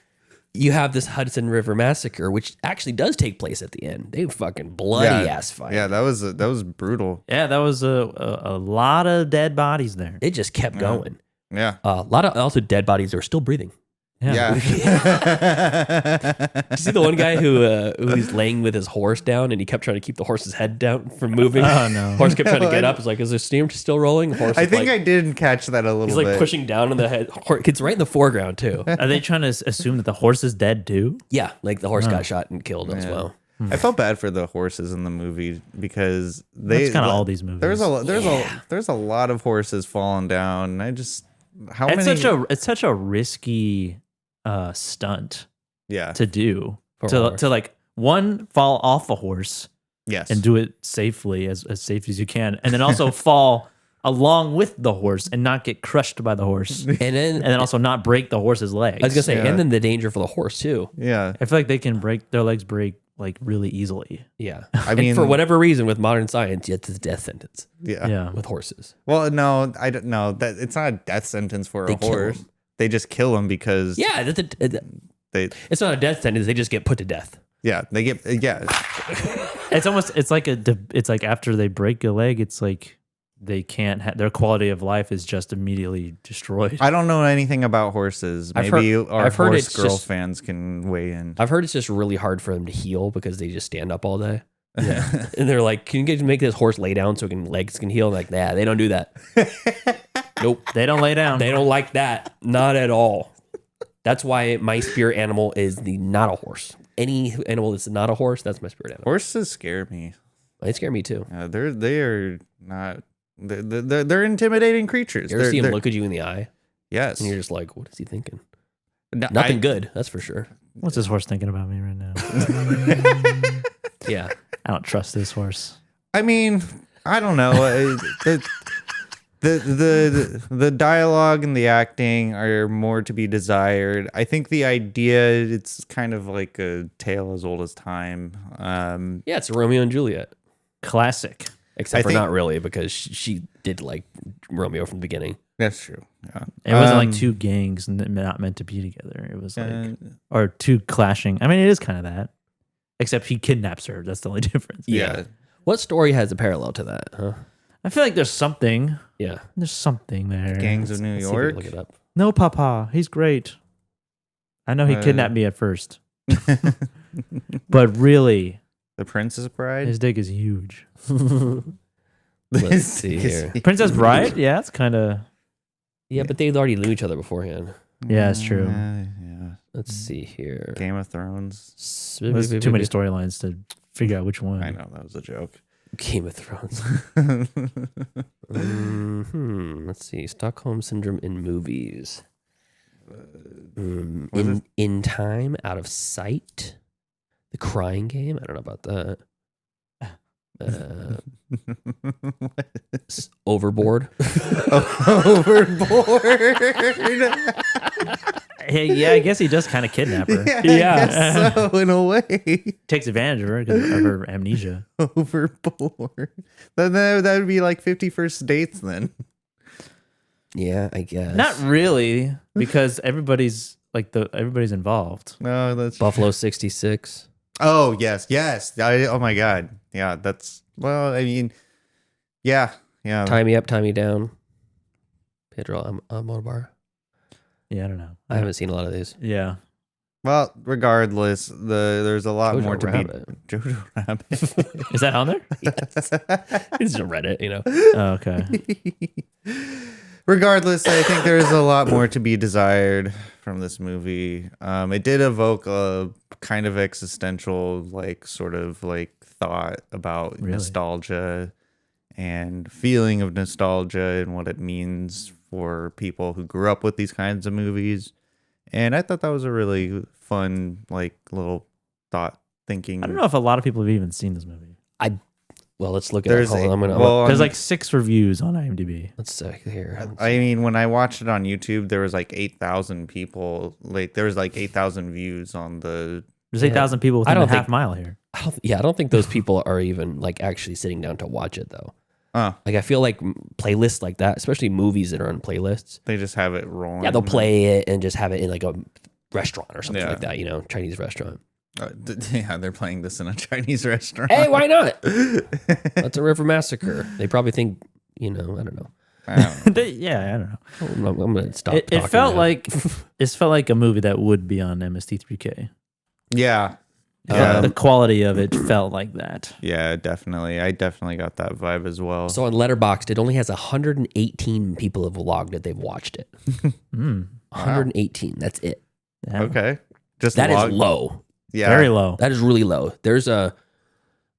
you have this Hudson River massacre, which actually does take place at the end. They fucking bloody ass fight. Yeah, that was brutal. Yeah, that was a lot of dead bodies there. It just kept going. Yeah. A lot of also dead bodies that are still breathing. Yeah. Did you see the one guy who's laying with his horse down and he kept trying to keep the horse's head down from moving? Oh, no. Horse kept trying to get up. It's like, is the steam still rolling? Horse I is think like, I did catch that a little he's bit. like pushing down on the head. It's right in the foreground too. Are they trying to assume that the horse is dead too? Yeah, like the horse got shot and killed as well. I felt bad for the horses in the movie because That's kind of all these movies. there's a lot of horses falling down. how It's many? it's such a risky stunt Yeah. to do For a to horse. like one fall off a horse Yes. and do it safely as safe as you can, and then also fall along with the horse and not get crushed by the horse, and then also not break the horse's legs. I was gonna say, Yeah. and then the danger for the horse too. Yeah. I feel like they can break their legs like really easily. Yeah, I and mean, for whatever reason, with modern science, it's a death sentence Yeah. Yeah. with horses. Well, no, I don't know that it's not a death sentence for They a kill horse. 'em. They just kill him because Yeah, they it's not a death sentence. They just get put to death. they get It's like after they break a leg, it's like they can't their quality of life is just immediately destroyed. I don't know anything about horses. I've Maybe heard- our I've heard horse it's girl just- fans can weigh in. I've heard it's just really hard for them to heal because they just stand up all day. Yeah. And they're like, "Can you guys make this horse lay down so legs can heal?" I'm like, nah, they don't do that. Nope, They don't lay down. they don't like that. Not at all. That's why my spirit animal is not a horse. Any animal that's not a horse, that's my spirit animal. Horses scare me. They scare me too. They are not. They're intimidating creatures. You ever see him They're- look at you in the eye, Yes. and you're just like, "What is he thinking?" No, Nothing good, that's for sure. What's this horse thinking about me right now? Yeah, I don't trust this horse. I mean, I don't know. The dialogue and the acting are more to be desired. I think the idea, it's kind of like a tale as old as time. yeah, it's Romeo and Juliet, Classic. except I for think- not really because she did like Romeo from the beginning. That's true. Yeah. It wasn't like two gangs not meant to be together. It was like or two clashing. I mean, it is kind of that, except he kidnaps her. That's the only difference. Yeah. What story has a parallel to that? Huh? I feel like there's something. Yeah, There's something there. Gangs of New Let's see if we York. can look it up. No, Papa. He's great. I know he kidnapped me at first, but really, The Princess Bride. his dick is huge. Let's see here. Princess Bride? Yeah, it's kind of. Yeah, but they already knew each other beforehand. Yeah, it's true. Yeah. Let's see here. Game of Thrones. There's too many storylines to figure out which one. I know that was a joke. Game of Thrones. Let's see. Stockholm Syndrome in movies. In Time, Out of Sight. The Crying Game. I don't know about that. Overboard. Overboard. Hey, yeah, I guess he does kind of kidnap her. Yeah, Yeah. I guess so, in a way. Takes advantage of her because of her amnesia. Overboard. Then that would be like 51st Dates then. Yeah, I guess. Not really, because everybody's involved. No, that's Buffalo 66. Oh, yes. Oh my God. Yeah, that's well, I mean, yeah. Tie Me Up, Tie Me Down. Pedro Almodovar. Yeah, I don't know. I haven't seen a lot of these. Yeah. Well, regardless, there's a lot Jojo more to Rabbit. be. Jojo Rabbit. Is that on there? It's a Reddit, you know. Oh, okay. Regardless, I think there is a lot more to be desired from this movie. It did evoke a kind of existential, like, sort of like thought about Really? nostalgia and feeling of nostalgia and what it means for people who grew up with these kinds of movies. And I thought that was a really fun, like, little thought thinking. I don't know if a lot of people have even seen this movie. Well, let's look at There's it. Hold on, I'm gonna, There's like 6 reviews on IMDb. let's see here. I mean, when I watched it on YouTube, there was like 8,000 people. Like, there was like 8,000 views on the. There's 8,000 people I within a don't half think- mile here. I don't think those people are even like actually sitting down to watch it though. Oh, Like I feel like playlists like that, especially movies that are on playlists. they just have it rolling. Yeah, they'll play it and just have it in like a restaurant or something Yeah. like that. You know, Chinese restaurant. Yeah, they're playing this in a Chinese restaurant. Hey, why not? That's a River Massacre. They probably think, you know, I don't know. I don't know. Yeah, I don't know. I'm gonna stop. It talking felt now. like it felt like a movie that would be on MST3K. Yeah. The quality of it felt like that. Yeah, definitely. I definitely got that vibe as well. So on Letterboxd, it only has 118 people have logged that they've watched it. 118. That's it. Yeah. Okay. Just That log- is low. Yeah. Very low. That is really low.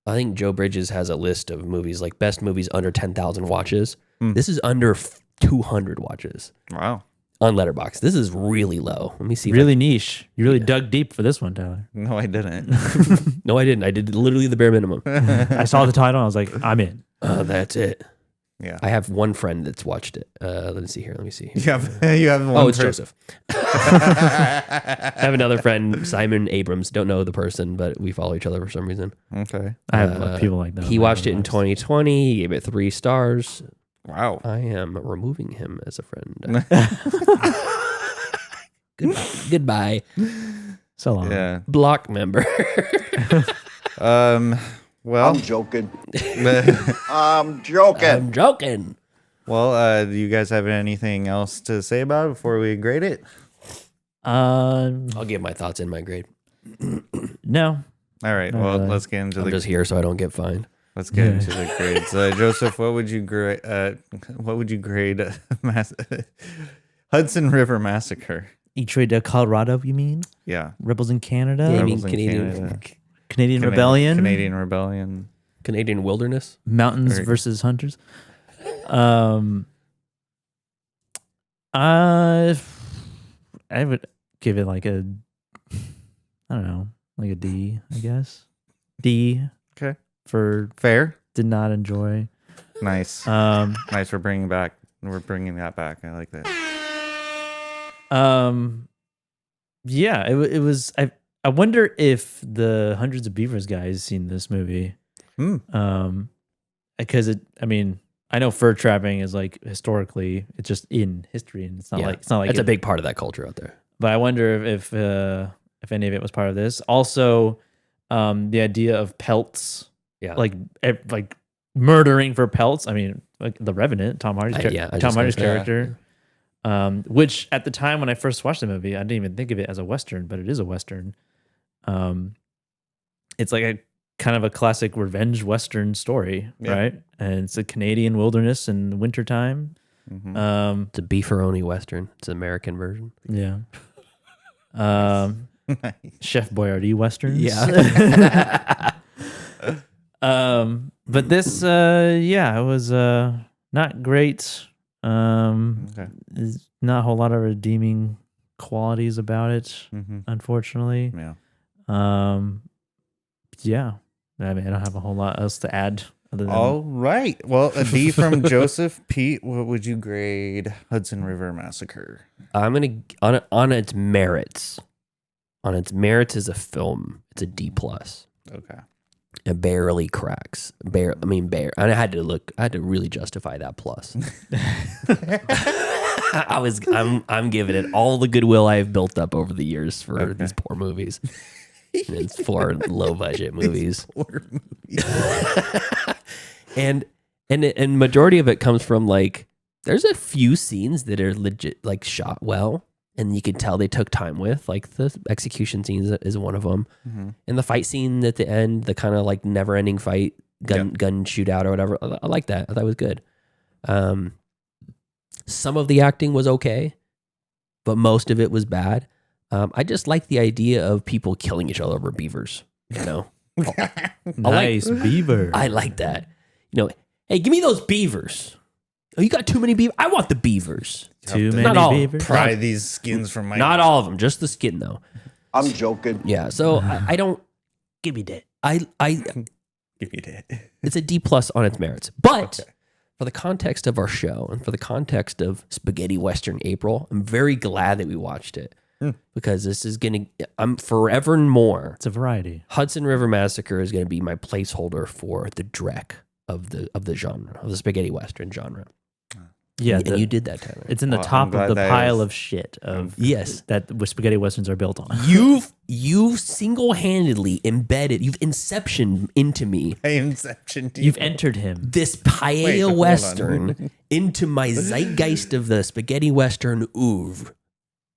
I think Joe Bridges has a list of movies, like best movies under 10,000 watches. This is under 200 watches. Wow. on Letterboxd. This is really low. Let me see. Really niche. You really dug deep for this one, Tyler. No, I didn't. No, I didn't. I did literally the bare minimum. I saw the title. I was like, I'm in. That's it. Yeah. I have one friend that's watched it. Let me see here. Let me see. You have one. Oh, it's Joseph. I have another friend, Simon Abrams. Don't know the person, but we follow each other for some reason. Okay. I have people like that. He watched it in 2020. He gave it 3 stars. Wow. I am removing him as a friend. Goodbye. So long. Yeah. Block member. Well, I'm joking. I'm joking. I'm joking. well, do you guys have anything else to say about it before we grade it? I'll give my thoughts in my grade. No. All right. Not Well, really. let's get into I'm just here so I don't get fined. let's get into the grades. Joseph, what would you grade? Hudson River Massacre? Each way to Colorado, you mean? Yeah. Rebels in Canada? Yeah, you mean Rebels in Canadian Canada. Canadian Rebellion? Canadian Rebellion. Canadian wilderness? Mountains Right. versus Hunters? I would give it like a, I don't know, like a D, I guess. D. Okay. For Fair. did not enjoy. Nice. Um, Nice. We're bringing that back. I like that. yeah, it was. I wonder if the Hundreds of Beavers guys seen this movie. Because I know fur trapping is like historically, it's just in history, and it's not like it's a big part of that culture out there. But I wonder if any of it was part of this. Also, the idea of pelts, like murdering for pelts. I mean, like The Revenant, Tom Hardy's character. Which at the time when I first watched the movie, I didn't even think of it as a Western, but it is a Western. It's like a kind of a classic revenge Western story, right? And it's a Canadian wilderness in the wintertime. Mm-hmm. It's a beefaroni Western. It's an American version. Yeah. Chef Boyardee Westerns. Yeah. But this, it was not great. Okay. There's not a whole lot of redeeming qualities about it, unfortunately. Yeah. Yeah. I mean, I don't have a whole lot else to add. Other than All right. Well, a D from Joseph. Pete, what would you grade Hudson River Massacre? I'm gonna on its merits. On its merits as a film, it's a D plus. Okay. It barely cracks. I had to really justify that plus. I'm giving it all the goodwill I've built up over the years for these poor movies. And it's 4 low budget movies. and majority of it comes from like there's a few scenes that are legit like shot well. And you can tell they took time with, like the execution scenes is one of them. And the fight scene at the end, the kind of like never ending fight, gun shootout or whatever. I like that. I thought it was good. Some of the acting was okay, but most of it was bad. I just like the idea of people killing each other over beavers, you know? nice beaver. I like that. You know, hey, give me those beavers. Oh, you got too many beavers? I want the beavers. Too many Not all. beavers. Pry these skins from my. Not all of them, just the skin though. I'm joking. Yeah, so I don't give me that. Give you that. It's a D plus on its merits, but for the context of our show and for the context of Spaghetti Western April, I'm very glad that we watched it because this is I'm forever and more. It's a variety. Hudson River Massacre is gonna be my placeholder for the Drek of the genre of the Spaghetti Western genre. Yeah, and you did that, Tyler. It's in the Well, top I'm glad of the that pile is- of shit of Yes. that spaghetti westerns are built on. You've single-handedly embedded, you've inceptioned into me I Inception. You've entered him. this Paella Wait, hold on. Western into my zeitgeist of the spaghetti Western oeuvre.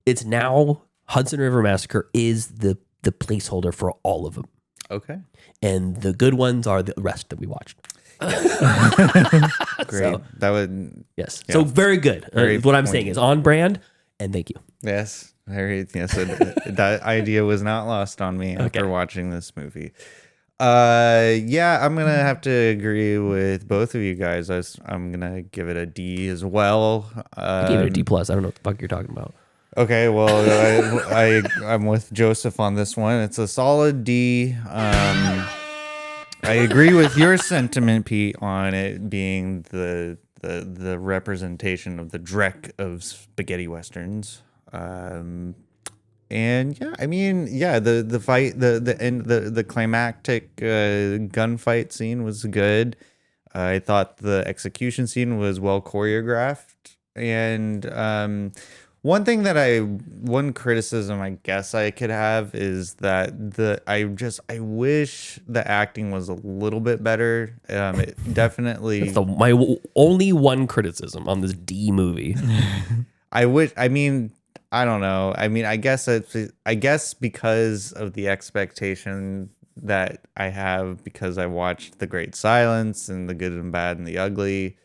It's now Hudson River Massacre is the placeholder for all of them. Okay. And the good ones are the rest that we watched. Great. So, That would. yes. Yeah. So very good. Very what I'm pointy. saying is on brand, and thank you. Yes. Very. Yes. That idea was not lost on me after watching this movie. Yeah, I'm gonna have to agree with both of you guys. I'm gonna give it a D as well. I gave it a D plus. I don't know what the fuck you're talking about. Okay, well, I'm with Joseph on this one. It's a solid D. I agree with your sentiment, Pete, on it being the representation of the dreck of spaghetti westerns. And yeah, I mean, yeah, the fight, the end, the climactic gunfight scene was good. I thought the execution scene was well choreographed, and one criticism I guess I could have is that I wish the acting was a little bit better. It definitely That's my only one criticism on this D movie. I don't know. I mean, I guess because of the expectation that I have because I watched The Great Silence and The Good and Bad and the Ugly,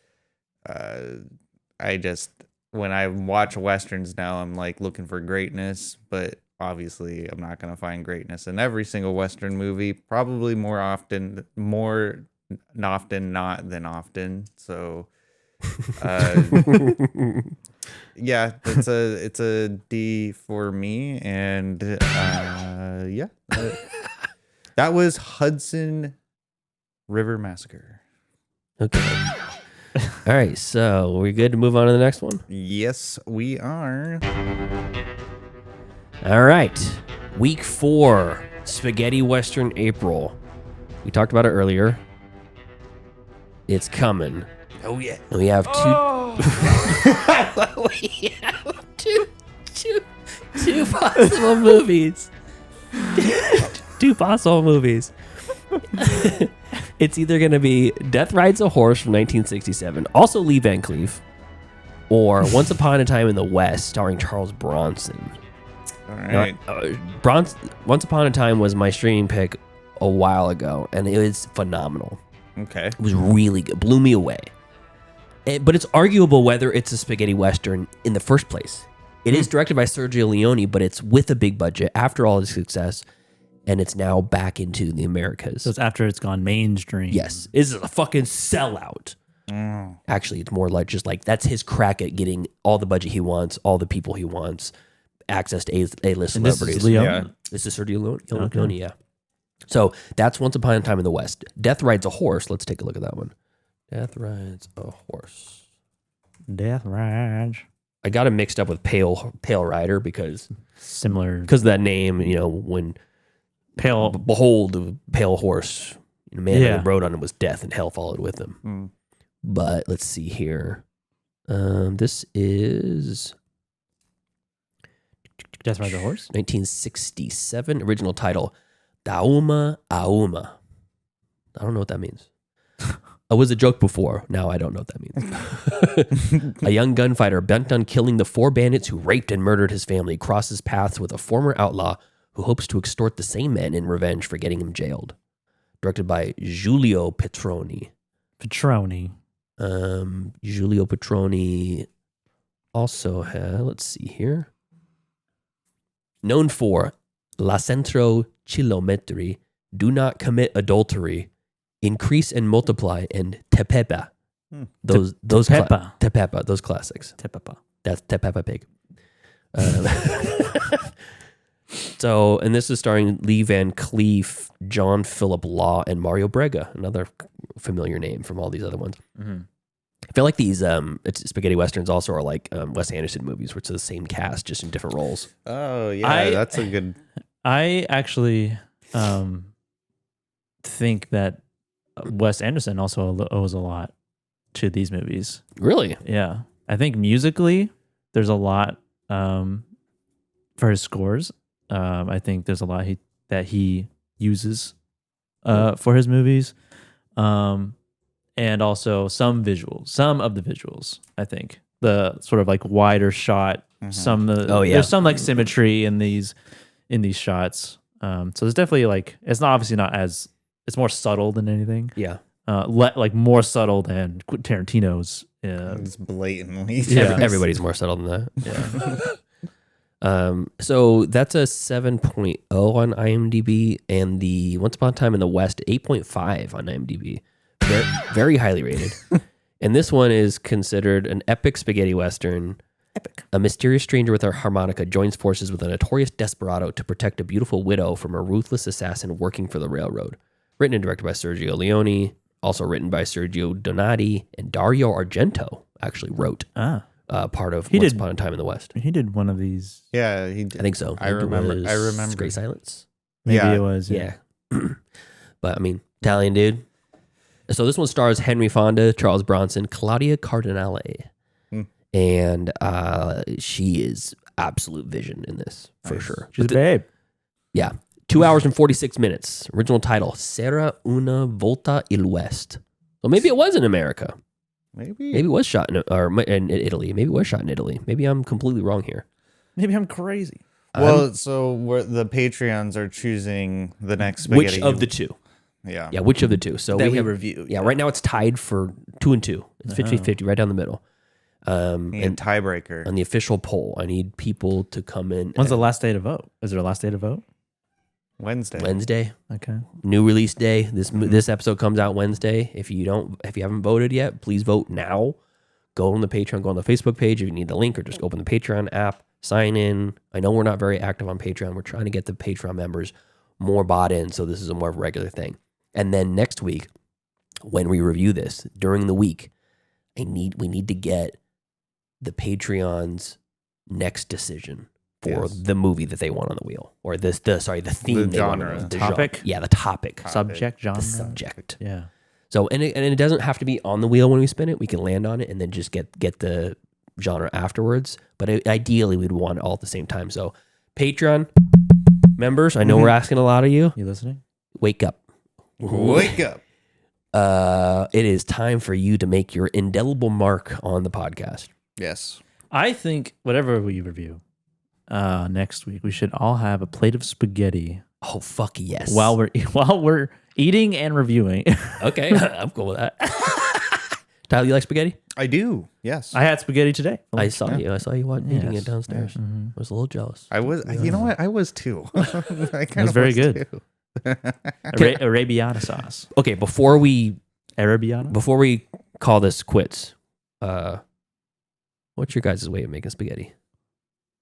when I watch westerns now, I'm like looking for greatness, but obviously I'm not going to find greatness in every single western movie, probably more often not than often. So yeah, it's a D for me, and yeah, that was Hudson River Massacre. Okay. All right, so we're good to move on to the next one? Yes, we are. All right. Week 4, Spaghetti Western April. We talked about it earlier. It's coming. Oh yeah. And we have two possible movies. Two possible movies. It's either going to be Death Rides a Horse from 1967, also Lee Van Cleef, or Once Upon a Time in the West, starring Charles Bronson. All right. Once Upon a Time was my streaming pick a while ago, and it was phenomenal. Okay. It was really good. Blew me away. But it's arguable whether it's a spaghetti western in the first place. It is directed by Sergio Leone, but it's with a big budget after all his success, and it's now back into the Americas. So it's after it's gone mainstream. Yes. This is a fucking sellout. Actually, it's more like just like that's his crack at getting all the budget he wants, all the people he wants, access to A-list And this celebrities. is Leone? Yeah. This is Sergio Leone, Okay. yeah. So that's Once Upon a Time in the West. Death Rides a Horse. Let's take a look at that one. Death Rides a Horse. Death Rides. I got him mixed up with Pale Rider because Similar. of that name, you know, when Pale. behold the pale horse, the man Yeah. who rode on it was death and hell followed with him. But let's see here. This is Death Rides a Horse? 1967. Original title, Dauma Auma. I don't know what that means. It was a joke before. Now I don't know what that means. A young gunfighter bent on killing the 4 bandits who raped and murdered his family crosses paths with a former outlaw who hopes to extort the same men in revenge for getting him jailed. Directed by Giulio Petroni. Giulio Petroni also had, let's see here. Known for La Centro Chilometri, Do Not Commit Adultery, Increase and Multiply, and Tepepa. Those Tepepa. Tepepa, those classics. Tepepa. That's Tepepa Pig. So, and this is starring Lee Van Cleef, John Philip Law, and Mario Brega, another familiar name from all these other ones. I feel like these spaghetti westerns also are like Wes Anderson movies, which are the same cast, just in different roles. Oh yeah, that's a good. I actually think that Wes Anderson also owes a lot to these movies. Really? Yeah. I think musically, there's a lot for his scores. I think there's a lot that he uses for his movies. And also some of the visuals, I think. The sort of like wider shot, there's some like symmetry in these shots. So there's definitely like, it's obviously not as, it's more subtle than anything. Yeah. Like more subtle than Tarantino's. It's blatantly. Yeah. Everybody's more subtle than that. So that's a 7.0 on IMDb, and the Once Upon a Time in the West 8.5 on IMDb. Very, very highly rated. And this one is considered an epic spaghetti western. Epic. A mysterious stranger with a harmonica joins forces with a notorious desperado to protect a beautiful widow from a ruthless assassin working for the railroad. Written and directed by Sergio Leone. Also written by Sergio Donati, and Dario Argento actually wrote part of Once Upon a Time in the West. He did one of these. Yeah, he did. I think so. I remember. Great Silence. Maybe it was. Yeah. But I mean, Italian dude. So this one stars Henry Fonda, Charles Bronson, Claudia Cardinale. And she is absolute vision in this, for sure. She's a babe. Yeah. 2 hours and 46 minutes. Original title, Sera una volta il West. So maybe it was in America. Maybe Maybe it was shot in Italy. Maybe it was shot in Italy. Maybe I'm completely wrong here. Maybe I'm crazy. Well, so the Patreons are choosing the next spaghetti. Which of the two? Yeah. Yeah, which of the two? So That we have, review. Yeah, right now it's tied for 2 and 2. It's 50-50, right down the middle. And tiebreaker. On the official poll, I need people to come in. When's the last day to vote? Is there a last day to vote? Wednesday. Okay. New release day. This episode comes out Wednesday. If you haven't voted yet, please vote now. Go on the Patreon, go on the Facebook page if you need the link, or just open the Patreon app, sign in. I know we're not very active on Patreon. We're trying to get the Patreon members more bought in, so this is a more regular thing. And then next week, when we review this during the week, we need to get the Patreon's next decision for the movie that they want on the wheel, or the theme, the genre, the topic, the topic, subject, genre, the subject. Yeah. So and it doesn't have to be on the wheel when we spin it. We can land on it and then just get the genre afterwards. But ideally, we'd want it all at the same time. So Patreon members, I know we're asking a lot of you. You listening? Wake up. Wake up. It is time for you to make your indelible mark on the podcast. Yes. I think whatever we review next week, we should all have a plate of spaghetti Oh, fuck yes. while we're eating and reviewing. Okay, I'm cool with that. Tyler, you like spaghetti? I do. Yes. I had spaghetti today. I saw you eating it downstairs. Mm-hmm. I was a little jealous. I was. You know what? I was too. I kind was of very good. Too. Arabiata sauce. Okay, before we call this quits, what's your guys' way of making spaghetti?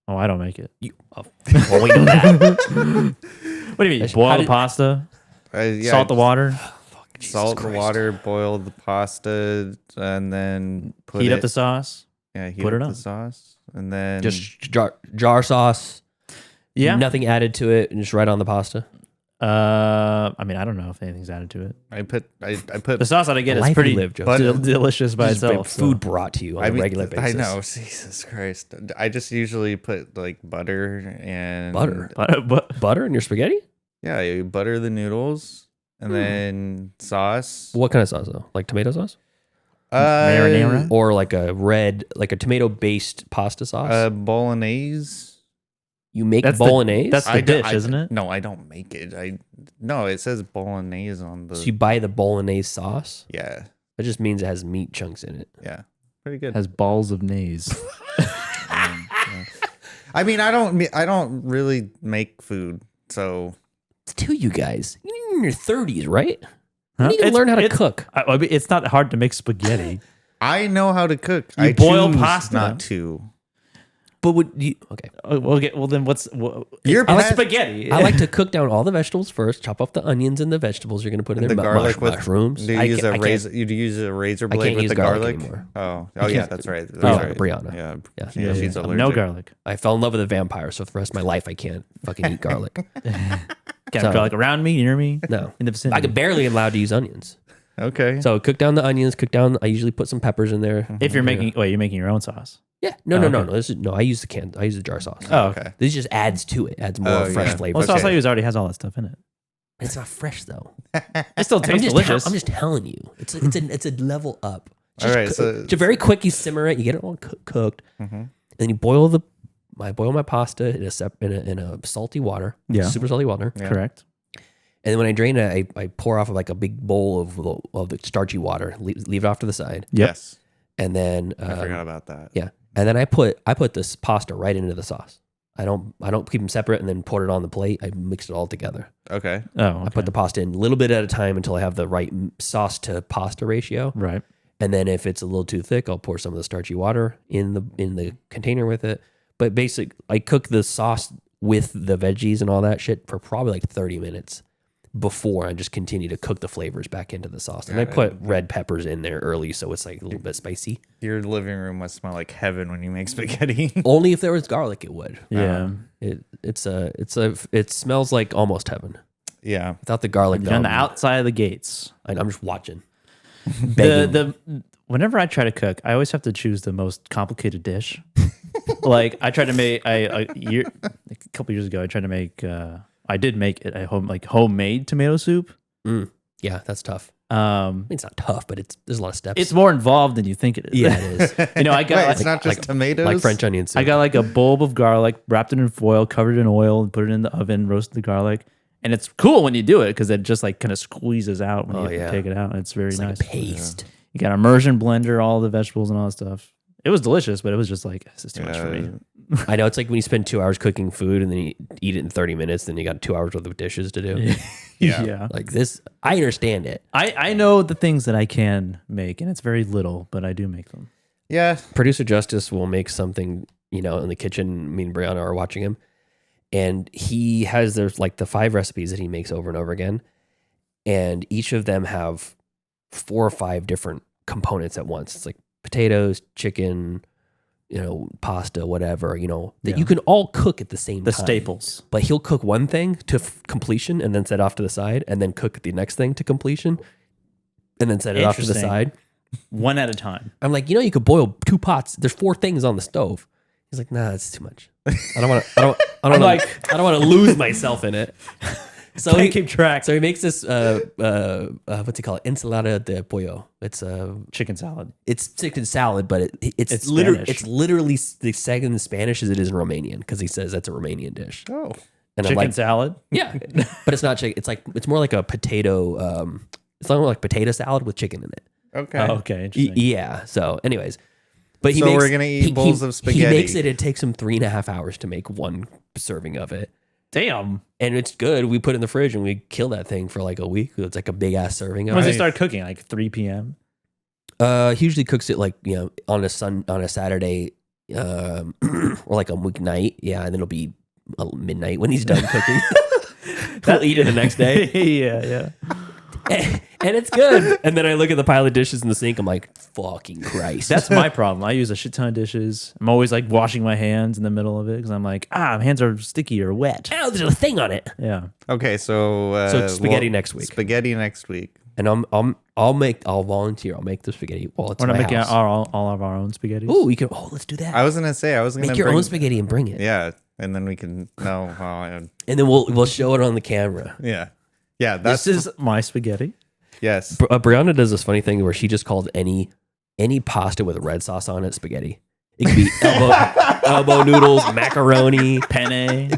Oh, I don't make it. Well, we know that. What do you mean? Boil the pasta, salt the water, salt the water, boil the pasta, and then heat up the sauce. Yeah, put it up on the sauce, and then just jar sauce. Yeah, nothing added to it, and just right on the pasta. I mean, I don't know if anything's added to it. I put the sauce that I get is Life pretty you live, Joe. delicious by itself. Food brought to you on a regular basis. I know, Jesus Christ. I just usually put like butter and butter in your spaghetti. Yeah, you butter the noodles and then sauce. What kind of sauce though? Like tomato sauce? Marinara, or like a tomato-based pasta sauce? Bolognese. You make bolognese? That's the dish, isn't it? No, I don't make it. No, it says bolognese on the. So you buy the bolognese sauce? Yeah. That just means it has meat chunks in it. Yeah, pretty good. Has balls of nays. I mean, I don't really make food, so. It's to you guys. You're in your 30s, right? Huh? You need to learn how to cook. I mean, it's not hard to make spaghetti. I know how to cook. You boil pasta. Not to. But would you? Okay. Well, then what's spaghetti? I like to cook down all the vegetables first. Chop off the onions and the vegetables you're going to put in the there. Garlic with mushrooms. Do you use a razor? You use a razor blade with the garlic? Anymore. Oh yeah, that's right. Brianna. Yeah. She's allergic. No garlic. I fell in love with a vampire, so for the rest of my life I can't fucking eat garlic. Can't have garlic around me, near me. No, in the vicinity. I could barely allowed to use onions. Okay. So cook down the onions. I usually put some peppers in there. If you're making, you're making your own sauce. Yeah. No. I use the jar sauce. Oh, okay. This just adds to it. Adds more fresh flavor. Well, sauce I use already has all that stuff in it. It's not fresh though. It still tastes delicious. I'm just telling you. It's a level up. All right. So it's very quick. You simmer it. You get it all cooked, and then you boil I boil my pasta in a salty water. Yeah. Super salty water. Yeah. Correct. And then when I drain it, I pour off of like a big bowl of the starchy water. Leave it off to the side. Yep. Yes. And then I forgot about that. Yeah. And then I put this pasta right into the sauce. I don't keep them separate and then put it on the plate. I mix it all together. Okay. Oh, okay. I put the pasta in a little bit at a time until I have the right sauce to pasta ratio. Right. And then if it's a little too thick, I'll pour some of the starchy water in the container with it. But I cook the sauce with the veggies and all that shit for probably like 30 minutes before I just continue to cook the flavors back into the sauce. And I put red peppers in there early so it's like a little bit spicy. Your living room must smell like heaven when you make spaghetti. Only if there was garlic it would. Yeah. It smells like almost heaven. Yeah. Without the garlic, You're on the outside of the gates. I'm just watching. Whenever I try to cook, I always have to choose the most complicated dish. Like I tried to make a couple years ago. I tried to make. I did make it homemade tomato soup. Yeah, that's tough. I mean, it's not tough, but there's a lot of steps. It's more involved than you think it is. Yeah, it is. I got Wait, it's not just tomatoes. Like French onion soup. I got like a bulb of garlic, wrapped it in foil, covered it in oil, and put it in the oven, roasted the garlic. And it's cool when you do it because it just like kind of squeezes out when you take it out. And it's very nice. Like a paste. Yeah. You got immersion blender, all the vegetables and all that stuff. It was delicious, but it was just like, this is too much for me. I know. It's like when you spend 2 hours cooking food and then you eat it in 30 minutes, then you got 2 hours worth of dishes to do. Yeah. Like this, I understand it. I know the things that I can make, and it's very little, but I do make them. Yeah. Producer Justice will make something, in the kitchen. Me and Brianna are watching him. And there's like the 5 recipes that he makes over and over again. And each of them have 4 or 5 different components at once. It's like potatoes, chicken, pasta, whatever, that you can all cook at the same time. The staples. But he'll cook one thing to completion and then set off to the side and then cook the next thing to completion and then set it off to the side. One at a time. I'm like, you could boil 2 pots. There's 4 things on the stove. He's like, nah, that's too much. I don't want to lose myself in it. So Can't keep track. So he makes this what's he call it? Ensalada de pollo. It's chicken salad. It's chicken salad, but it's Spanish. literally the second in Spanish as it is in Romanian because he says that's a Romanian dish. Oh. And Chicken salad? Yeah, but it's not chicken. It's more like a potato. It's more like potato salad with chicken in it. Okay. Oh, okay. Interesting. Yeah. So, anyways, but we're gonna eat bowls of spaghetti. He makes it. It takes him 3.5 hours to make one serving of it. Damn. And it's good. We put it in the fridge and we kill that thing for like a week. It's like a big ass serving of When it. does he start cooking? Like 3 p.m.? He usually cooks it like, on a Saturday, or like a weeknight. Yeah. And then it'll be midnight when he's done cooking. We'll eat it the next day. Yeah. And it's good. And then I look at the pile of dishes in the sink. I'm like, fucking Christ. That's my problem. I use a shit ton of dishes. I'm always like washing my hands in the middle of it because I'm like, my hands are sticky or wet. Oh, there's a thing on it. Yeah. Okay, so it's spaghetti next week. Spaghetti next week. And I'll volunteer. I'll make the spaghetti while it's We're in not my making house. all of our own spaghetti. Ooh, let's do that. I was gonna Make your own spaghetti and bring it. Yeah, and then we can And then we'll show it on the camera. yeah. This is my spaghetti. Yes. Brianna does this funny thing where she just calls any pasta with red sauce on it spaghetti. It could be elbow noodles, macaroni, Penne,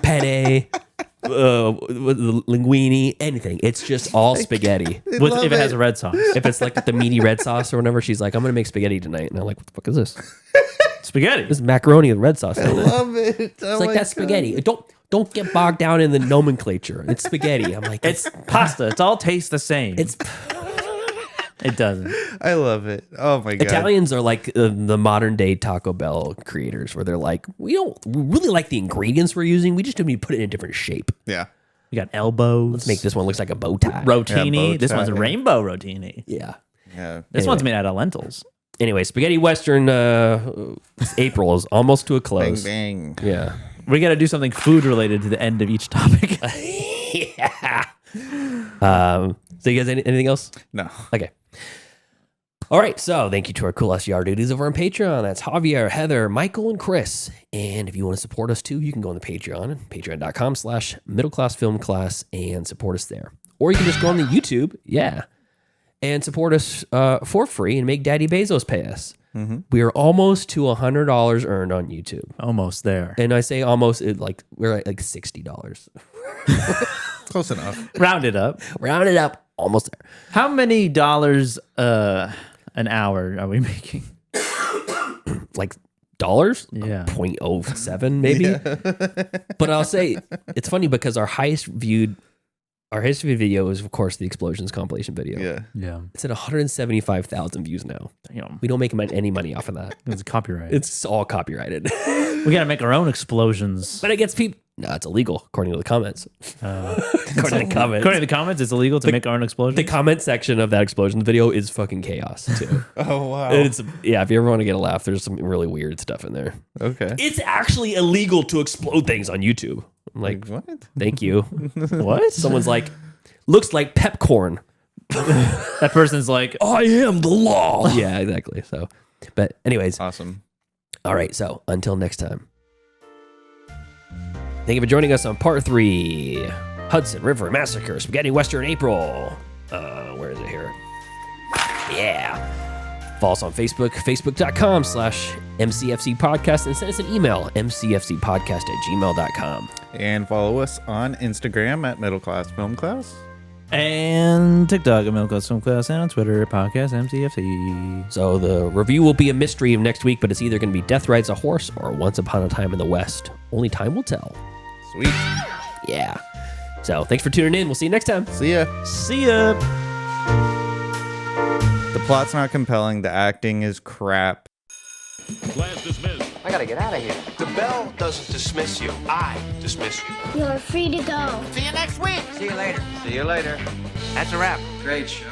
linguine, anything. It's just all spaghetti. if it has a red sauce. If it's like the meaty red sauce or whatever, she's like, I'm gonna make spaghetti tonight, and I'm like, what the fuck is this? Spaghetti. This is macaroni with red sauce. I love it. It's like that's spaghetti. Don't get bogged down in the nomenclature. It's spaghetti. I'm like, It's pasta. It's all tastes the same. it's It doesn't. I love it. Oh my god. Italians are like the modern day Taco Bell creators, where they're like, we really like the ingredients we're using. We just need to put it in a different shape. Yeah. You got elbows. Let's make this one looks like a bow tie. Rotini. Yeah, This bow one's a tie. rainbow rotini. Yeah. Yeah. This Anyway. one's made out of lentils. Anyway, Spaghetti Western. April is almost to a Bang close. bang. Yeah. We got to do something food related to the end of each topic. Yeah. So you guys, anything else? No. Okay. All right. So thank you to our cool SGR duties over on Patreon. That's Javier, Heather, Michael, and Chris. And if you want to support us too, you can go on the Patreon, patreon.com/middleclassfilmclass and support us there. Or you can just go on the YouTube. Yeah. And support us for free and make Daddy Bezos pay us. Mm-hmm. We are almost to $100 earned on YouTube. Almost there. And I say almost, we're at like $60. Close enough. Round it up. Round it up, almost there. How many dollars an hour are we making? Like dollars, Yeah. 0.07 maybe. But I'll say it's funny because our highest viewed video is, of course, the explosions compilation video. Yeah. It's at 175,000 views now. Damn. We don't make any money off of that. It's copyright. It's all copyrighted. We got to make our own explosions. But it gets people. No, it's illegal according to the comments. According to the comments. According to the comments, it's illegal to make our own explosions. The comment section of that explosion video is fucking chaos too. Oh wow. If you ever want to get a laugh, there's some really weird stuff in there. Okay. It's actually illegal to explode things on YouTube. I'm like, what? thank you. What? Someone's like, looks like pepcorn. That person's like, I am the law. Yeah, exactly. So, but anyways, Awesome. all right. So until next time. Thank you for joining us on part 3. Hudson River Massacre, Spaghetti Western April. Where is it here? Yeah. Follow us on Facebook, facebook.com/MCFC podcast, and send us an email, mcfcpodcast@gmail.com. And follow us on Instagram at Middle Class Film Class. and TikTok at Middle Class Film Class, and on Twitter, podcast MCFC. So the review will be a mystery of next week, but it's either going to be Death Rides a Horse or Once Upon a Time in the West. Only time will tell. Sweet. Yeah. So thanks for tuning in. We'll see you next time. See ya. See ya. The plot's not compelling. The acting is crap. Class dismissed. I gotta get out of here. The bell doesn't dismiss you. I dismiss you. You're free to go. See you next week. See you later. See you later. That's a wrap. Great show.